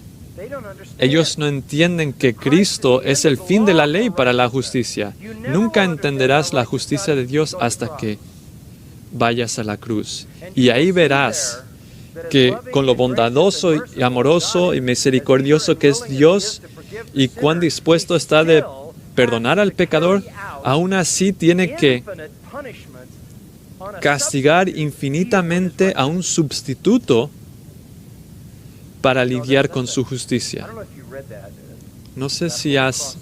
Ellos no entienden que Cristo es el fin de la ley para la justicia. Nunca entenderás la justicia de Dios hasta que vayas a la cruz. Y ahí verás que con lo bondadoso y amoroso y misericordioso que es Dios y cuán dispuesto está de perdonar al pecador, aún así tiene que castigar infinitamente a un sustituto para lidiar con su justicia. No sé si has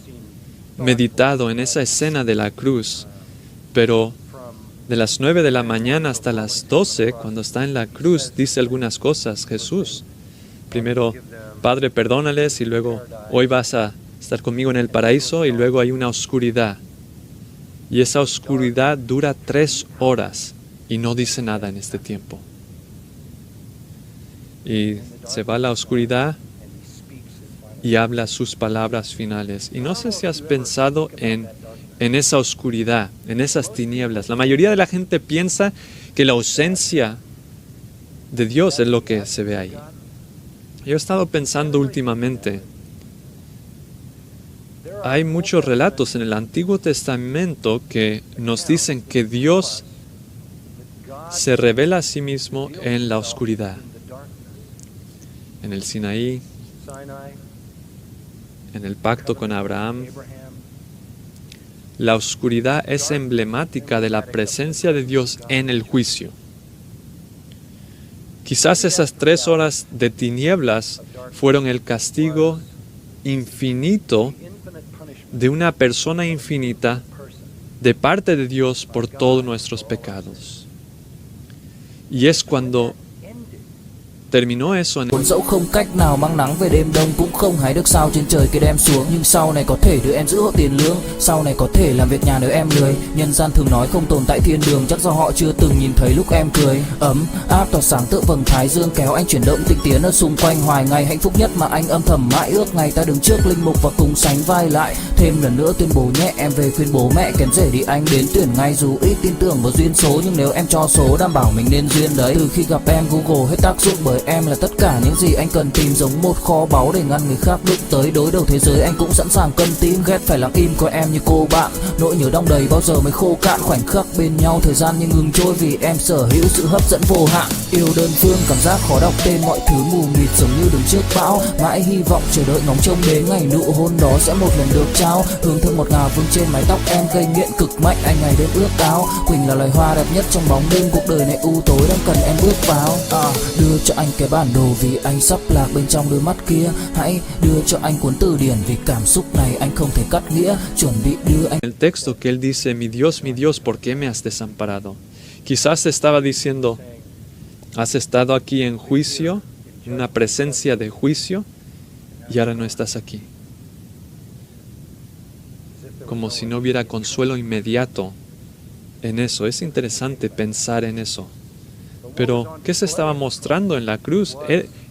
meditado en esa escena de la cruz, pero de las 9 de la mañana hasta las 12, cuando está en la cruz, dice algunas cosas Jesús. Primero, Padre, perdónales, y luego, hoy vas a estar conmigo en el paraíso, y luego hay una oscuridad. Y esa oscuridad dura 3 horas, y no dice nada en este tiempo. Y se va a la oscuridad y habla sus palabras finales. Y no sé si has pensado en esa oscuridad, en esas tinieblas. La mayoría de la gente piensa que la ausencia de Dios es lo que se ve ahí. Yo he estado pensando últimamente, hay muchos relatos en el Antiguo Testamento que nos dicen que Dios se revela a sí mismo en la oscuridad. En el Sinaí, en el pacto con Abraham. La oscuridad es emblemática de la presencia de Dios en el juicio. Quizás esas 3 horas de tinieblas fueron el castigo infinito de una persona infinita de parte de Dios por todos nuestros pecados. Y es cuando terminó eso en Dẫu không cách nào mang nắng về đêm đông, cũng không hái được sao trên trời kia đem xuống. Nhưng sau này có thể đưa em giữ hộ tiền lương, sau này có thể làm việc nhà nếu em lười. Nhân gian thường nói không tồn tại thiên đường, chắc do họ chưa từng nhìn thấy lúc em cười. Ấm áp tỏa sáng tựa vầng thái dương, kéo anh chuyển động tinh tiến ở xung quanh hoài ngày. Hạnh phúc nhất mà anh âm thầm mãi ước, ngày ta đứng trước linh mục và cùng sánh vai lại. Thêm lần nữa tuyên bố nhẹ, em về khuyên bố mẹ kén rể đi anh đến tuyển ngay. Dù ít tin tưởng vào duyên số, nhưng nếu em cho số đảm bảo mình nên duyên đấy. Từ khi gặp em Google hết tác dụng, bởi em là tất cả những gì anh cần tìm, giống một kho báu để ngăn người khác đụng tới. Đối đầu thế giới anh cũng sẵn sàng cân tím, ghét phải lặng im coi em như cô bạn. Nỗi nhớ đong đầy bao giờ mới khô cạn, khoảnh khắc bên nhau thời gian như ngừng trôi, vì em sở hữu sự hấp dẫn vô hạn. Yêu đơn phương cảm giác khó đọc tên, mọi thứ mù mịt giống như đứng trước bão. Mãi hy vọng chờ đợi ngóng trông đến ngày nụ hôn đó sẽ một lần được trao. Hương thơm ngọt ngào vương trên mái tóc em, gây nghiện cực mạnh anh ngày đêm ước ao. Quỳnh là loài hoa đẹp nhất trong bóng đêm, cuộc đời này u tối đang cần em bước vào. Đưa cho anh cái bản đồ vì anh sắp lạc bên trong đôi mắt kia. Hãy đưa cho anh cuốn từ điển vì cảm xúc này anh không thể cắt nghĩa. Chuẩn bị đưa anh. El texto que él dice, mi Dios, ¿por qué me has desamparado? Quizás estaba diciendo, has estado aquí en juicio, en una presencia de juicio, y ahora no estás aquí. Como si no hubiera consuelo inmediato en eso. Es interesante pensar en eso. Pero, ¿qué se estaba mostrando en la cruz?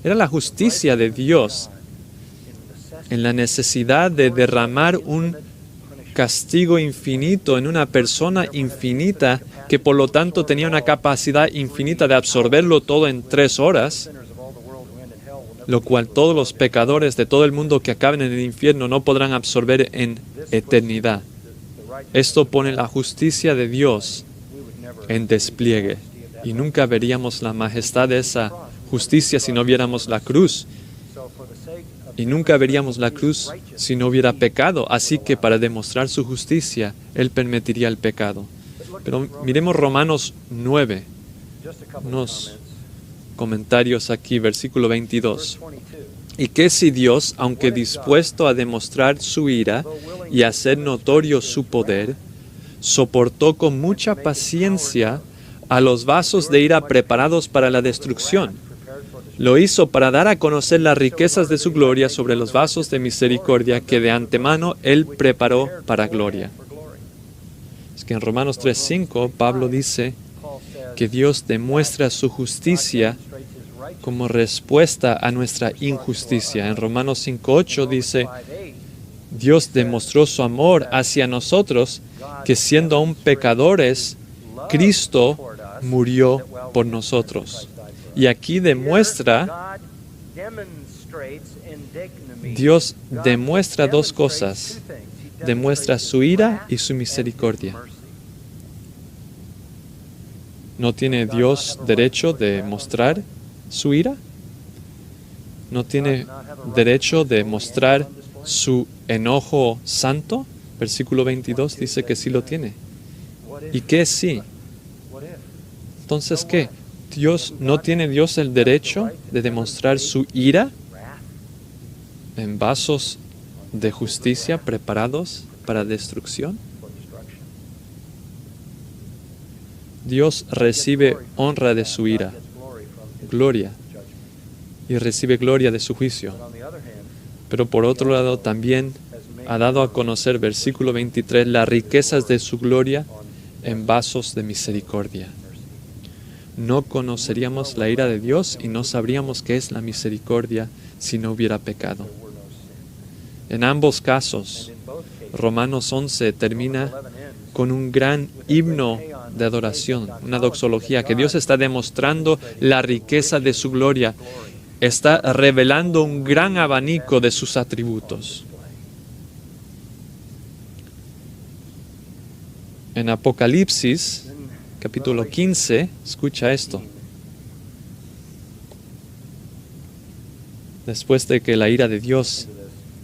Era la justicia de Dios en la necesidad de derramar un castigo infinito en una persona infinita que por lo tanto tenía una capacidad infinita de absorberlo todo en 3 horas, lo cual todos los pecadores de todo el mundo que acaben en el infierno no podrán absorber en eternidad. Esto pone la justicia de Dios en despliegue. Y nunca veríamos la majestad de esa justicia si no viéramos la cruz. Y nunca veríamos la cruz si no hubiera pecado. Así que para demostrar su justicia, Él permitiría el pecado. Pero miremos Romanos 9. Unos comentarios aquí, versículo 22. ¿Y qué si Dios, aunque dispuesto a demostrar su ira y a hacer notorio su poder, soportó con mucha paciencia a los vasos de ira preparados para la destrucción? Lo hizo para dar a conocer las riquezas de su gloria sobre los vasos de misericordia que de antemano Él preparó para gloria. Es que en Romanos 3:5 Pablo dice que Dios demuestra su justicia como respuesta a nuestra injusticia. En Romanos 5:8 dice, Dios demostró su amor hacia nosotros, que siendo aún pecadores, Cristo murió por nosotros. Y aquí Dios demuestra dos cosas. Demuestra su ira y su misericordia. ¿No tiene Dios derecho de mostrar su ira? ¿No tiene derecho de mostrar su enojo santo? Versículo 22 dice que sí lo tiene. ¿Y qué sí? Entonces, ¿qué? ¿No tiene Dios el derecho de demostrar su ira en vasos de justicia preparados para destrucción? Dios recibe honra de su ira, gloria, y recibe gloria de su juicio. Pero por otro lado también ha dado a conocer, versículo 23, las riquezas de su gloria en vasos de misericordia. No conoceríamos la ira de Dios y no sabríamos qué es la misericordia si no hubiera pecado. En ambos casos, Romanos 11 termina con un gran himno de adoración, una doxología, que Dios está demostrando la riqueza de su gloria, está revelando un gran abanico de sus atributos. En Apocalipsis, capítulo 15, escucha esto. Después de que la ira de Dios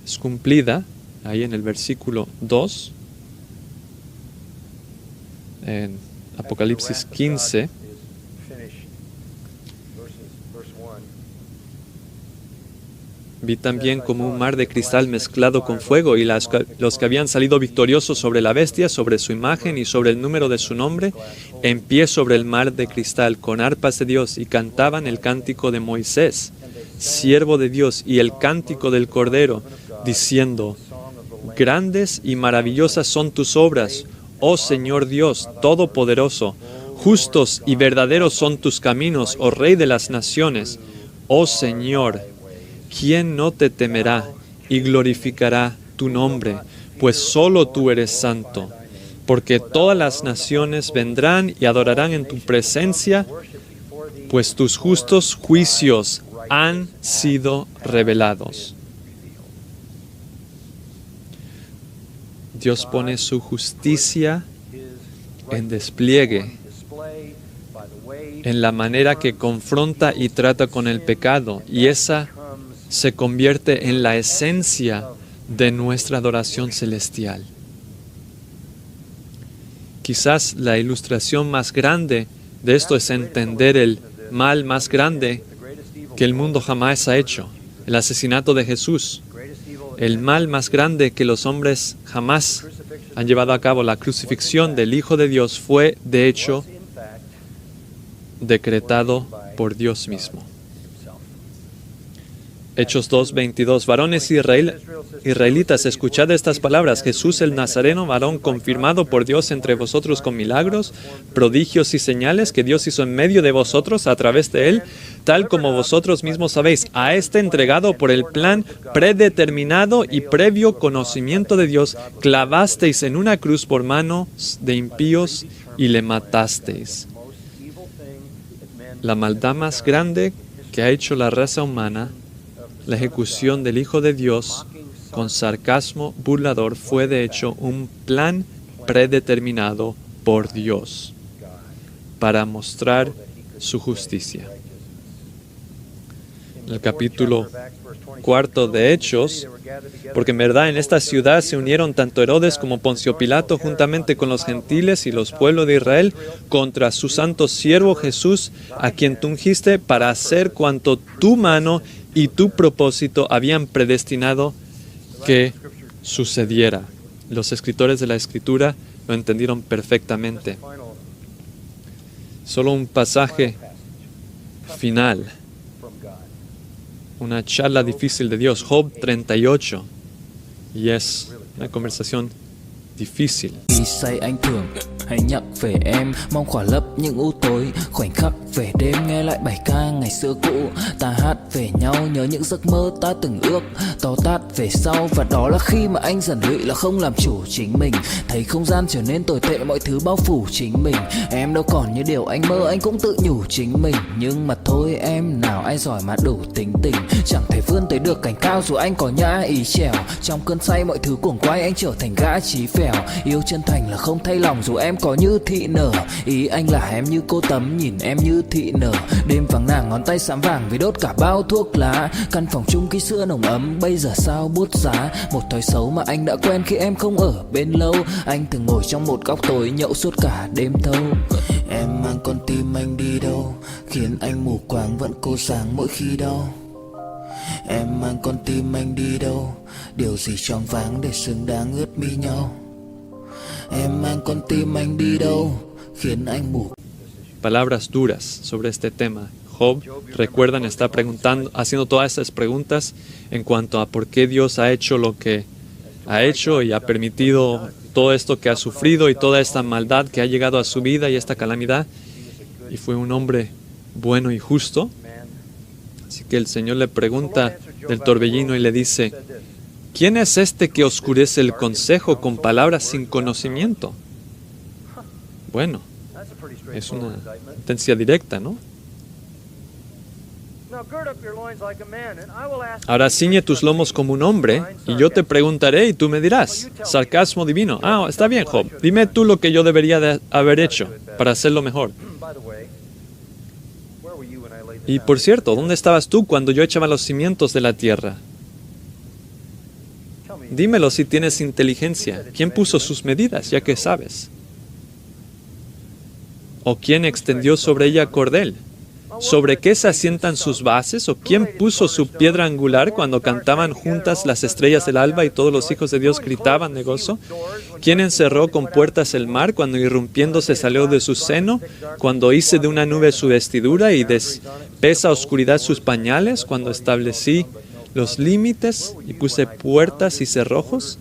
es cumplida, ahí en el versículo 2, en Apocalipsis 15, vi también como un mar de cristal mezclado con fuego, y los que habían salido victoriosos sobre la bestia, sobre su imagen y sobre el número de su nombre, en pie sobre el mar de cristal, con arpas de Dios, y cantaban el cántico de Moisés, siervo de Dios, y el cántico del Cordero, diciendo: Grandes y maravillosas son tus obras, oh Señor Dios Todopoderoso. Justos y verdaderos son tus caminos, oh Rey de las naciones. Oh Señor, ¿quién no te temerá y glorificará tu nombre? Pues solo tú eres santo. Porque todas las naciones vendrán y adorarán en tu presencia, pues tus justos juicios han sido revelados. Dios pone su justicia en despliegue, en la manera que confronta y trata con el pecado, y esa se convierte en la esencia de nuestra adoración celestial. Quizás la ilustración más grande de esto es entender el mal más grande que el mundo jamás ha hecho, el asesinato de Jesús. El mal más grande que los hombres jamás han llevado a cabo, la crucifixión del Hijo de Dios, fue, de hecho, decretado por Dios mismo. Hechos 2:22. Varones israelitas, escuchad estas palabras. Jesús el Nazareno, varón confirmado por Dios entre vosotros con milagros, prodigios y señales que Dios hizo en medio de vosotros a través de él, tal como vosotros mismos sabéis. A este entregado por el plan predeterminado y previo conocimiento de Dios, clavasteis en una cruz por manos de impíos y le matasteis. La maldad más grande que ha hecho la raza humana, la ejecución del Hijo de Dios con sarcasmo burlador, fue de hecho un plan predeterminado por Dios para mostrar su justicia. el capítulo 4 de Hechos, porque en verdad en esta ciudad se unieron tanto Herodes como Poncio Pilato juntamente con los gentiles y los pueblos de Israel contra su santo siervo Jesús, a quien tú ungiste para hacer cuanto tu mano y tu propósito habían predestinado que sucediera. Los escritores de la Escritura lo entendieron perfectamente. Solo un pasaje final, una charla difícil de Dios, Job 38, y es una conversación difícil. Say anh thường hãy nhắc về em, mong khỏa lấp những u tối, khoảnh khắc về đêm nghe lại bài ca ngày xưa cũ, ta hát về nhau nhớ những giấc mơ ta từng ước, to tát về sau và đó là khi mà anh dần lụy là không làm chủ chính mình, thấy không gian trở nên tồi tệ, mọi thứ bao phủ chính mình, em đâu còn như điều anh mơ, anh cũng tự nhủ chính mình, nhưng mà thôi em nào ai giỏi mà đủ tính tình, chẳng thể vươn tới được cảnh cao dù anh có nhã ý trèo, trong cơn say mọi thứ cuồng quay anh trở thành gã chí phèo, yêu chân thành là không thay lòng dù em có như thị nở, ý anh là em như cô tấm nhìn em như thị nở, đêm vắng nàng ngón tay xám vàng vì đốt cả bao thuốc lá, căn phòng chung ký sữa nồng ấm bây giờ sao bút giá, một thói xấu mà anh đã quen khi em không ở bên lâu, anh thường ngồi trong một góc tối nhậu suốt cả đêm thâu, em mang con tim anh đi đâu khiến anh mù quáng vẫn cô sáng mỗi khi đau, em mang con tim anh đi đâu, điều gì choáng váng để xứng đáng ướt mi nhau. Em mang con tim anh đi đâu khiến anh mù. Palabras duras sobre este tema. Job, recuerdan, está preguntando, haciendo todas estas preguntas en cuanto a por qué Dios ha hecho lo que ha hecho y ha permitido todo esto que ha sufrido y toda esta maldad que ha llegado a su vida y esta calamidad. Y fue un hombre bueno y justo. Así que el Señor le pregunta del torbellino y le dice: ¿quién es este que oscurece el consejo con palabras sin conocimiento? Bueno, es una sentencia directa, ¿no? Ahora ciñe tus lomos como un hombre, y yo te preguntaré y tú me dirás. Sarcasmo divino. Ah, está bien, Job. Dime tú lo que yo debería de haber hecho para hacerlo mejor. Y por cierto, ¿dónde estabas tú cuando yo echaba los cimientos de la tierra? Dímelo si tienes inteligencia. ¿Quién puso sus medidas, ya que sabes? ¿O quién extendió sobre ella cordel? ¿Sobre qué se asientan sus bases? ¿O quién puso su piedra angular cuando cantaban juntas las estrellas del alba y todos los hijos de Dios gritaban de gozo? ¿Quién encerró con puertas el mar cuando irrumpiéndose salió de su seno? ¿Cuando hice de una nube su vestidura y de espesa oscuridad sus pañales? ¿Cuando establecí los límites y puse puertas y cerrojos?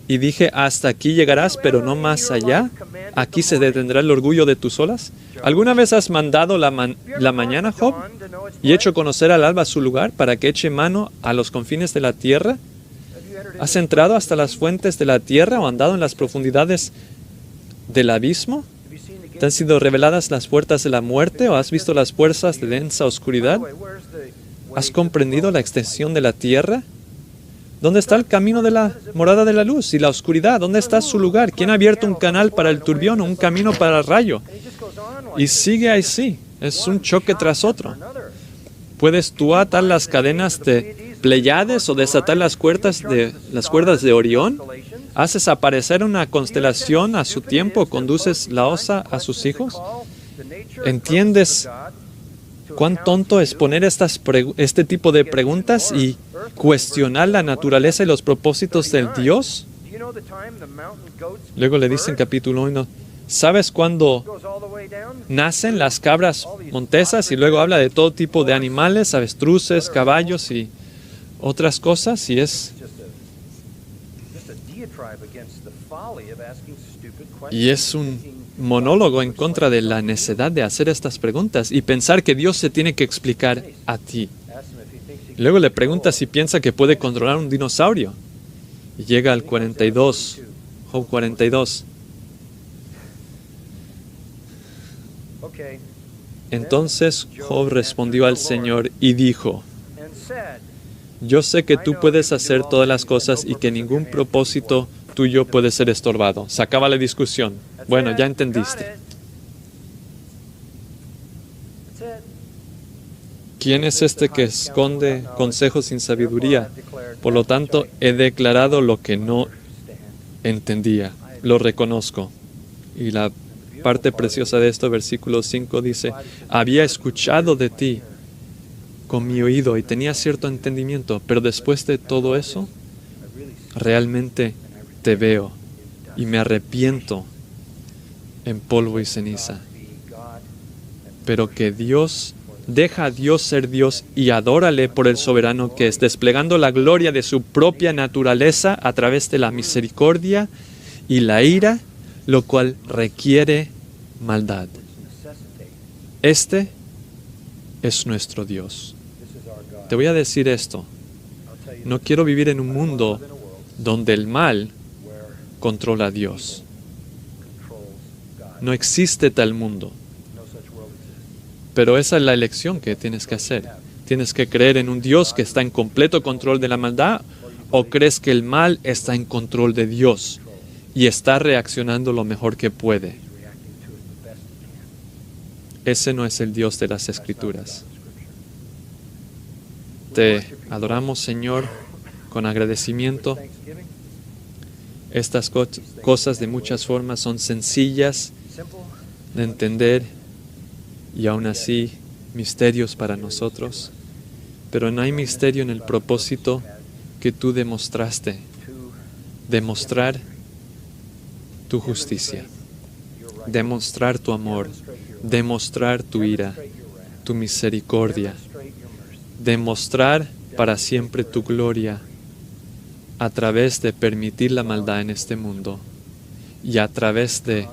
Y dije, hasta aquí llegarás, pero no más allá. Aquí se detendrá el orgullo de tus olas. ¿Alguna vez has mandado la mañana, Job, y hecho conocer al alba su lugar para que eche mano a los confines de la tierra? ¿Has entrado hasta las fuentes de la tierra o andado en las profundidades del abismo? ¿Te han sido reveladas las puertas de la muerte o has visto las fuerzas de densa oscuridad? ¿Has comprendido la extensión de la tierra? ¿Dónde está el camino de la morada de la luz y la oscuridad? ¿Dónde está su lugar? ¿Quién ha abierto un canal para el turbión o un camino para el rayo? Y sigue así. Es un choque tras otro. ¿Puedes tú atar las cadenas de Pleiades o desatar las cuerdas de Orión? ¿Haces aparecer una constelación a su tiempo? ¿Conduces la osa a sus hijos? ¿Entiendes cuán tonto es poner este tipo de preguntas y cuestionar la naturaleza y los propósitos del Dios? Luego le dice en capítulo 1, ¿sabes cuándo nacen las cabras montesas? Y luego habla de todo tipo de animales, avestruces, caballos y otras cosas. Y es un monólogo en contra de la necedad de hacer estas preguntas y pensar que Dios se tiene que explicar a ti. Luego le pregunta si piensa que puede controlar un dinosaurio. Y llega al 42, Job 42. Entonces Job respondió al Señor y dijo: yo sé que tú puedes hacer todas las cosas y que ningún propósito tuyo puede ser estorbado. Se acaba la discusión. Bueno, ya entendiste. ¿quién es este que esconde consejos sin sabiduría? Por lo tanto, he declarado lo que no entendía. Lo reconozco. Y la parte preciosa de esto, versículo 5, dice, había escuchado de ti con mi oído y tenía cierto entendimiento, pero después de todo eso, realmente te veo y me arrepiento en polvo y ceniza. Pero que Dios, deja a Dios ser Dios y adórale por el soberano que es, desplegando la gloria de su propia naturaleza a través de la misericordia y la ira, lo cual requiere maldad. Este es nuestro Dios. Te voy a decir esto. No quiero vivir en un mundo donde el mal controla a Dios. No existe tal mundo. Pero esa es la elección que tienes que hacer. ¿Tienes que creer en un Dios que está en completo control de la maldad o crees que el mal está en control de Dios y está reaccionando lo mejor que puede? Ese no es el Dios de las Escrituras. Te adoramos, Señor, con agradecimiento. Estas cosas de muchas formas son sencillas de entender y aún así misterios para nosotros. Pero no hay misterio en el propósito que tú demostraste. Demostrar tu justicia, demostrar tu amor, demostrar tu ira, tu misericordia, demostrar para siempre tu gloria a través de permitir la maldad en este mundo y a través de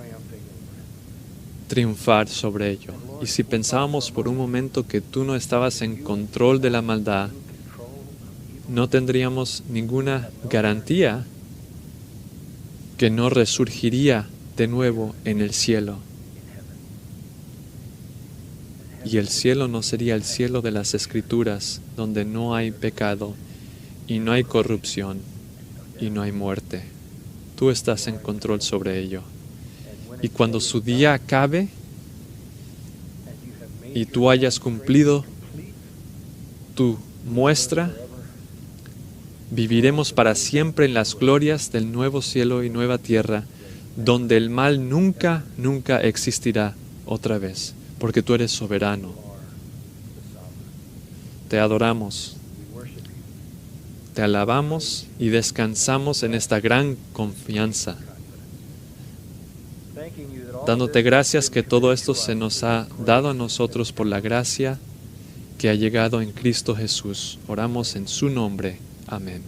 triunfar sobre ello. Y si pensábamos por un momento que tú no estabas en control de la maldad, no tendríamos ninguna garantía que no resurgiría de nuevo en el cielo. Y el cielo no sería el cielo de las Escrituras, donde no hay pecado y no hay corrupción y no hay muerte. Tú estás en control sobre ello. Y cuando su día acabe y tú hayas cumplido tu muestra, viviremos para siempre en las glorias del nuevo cielo y nueva tierra, donde el mal nunca, nunca existirá otra vez, porque tú eres soberano. Te adoramos, te alabamos y descansamos en esta gran confianza, dándote gracias que todo esto se nos ha dado a nosotros por la gracia que ha llegado en Cristo Jesús. Oramos en su nombre. Amén.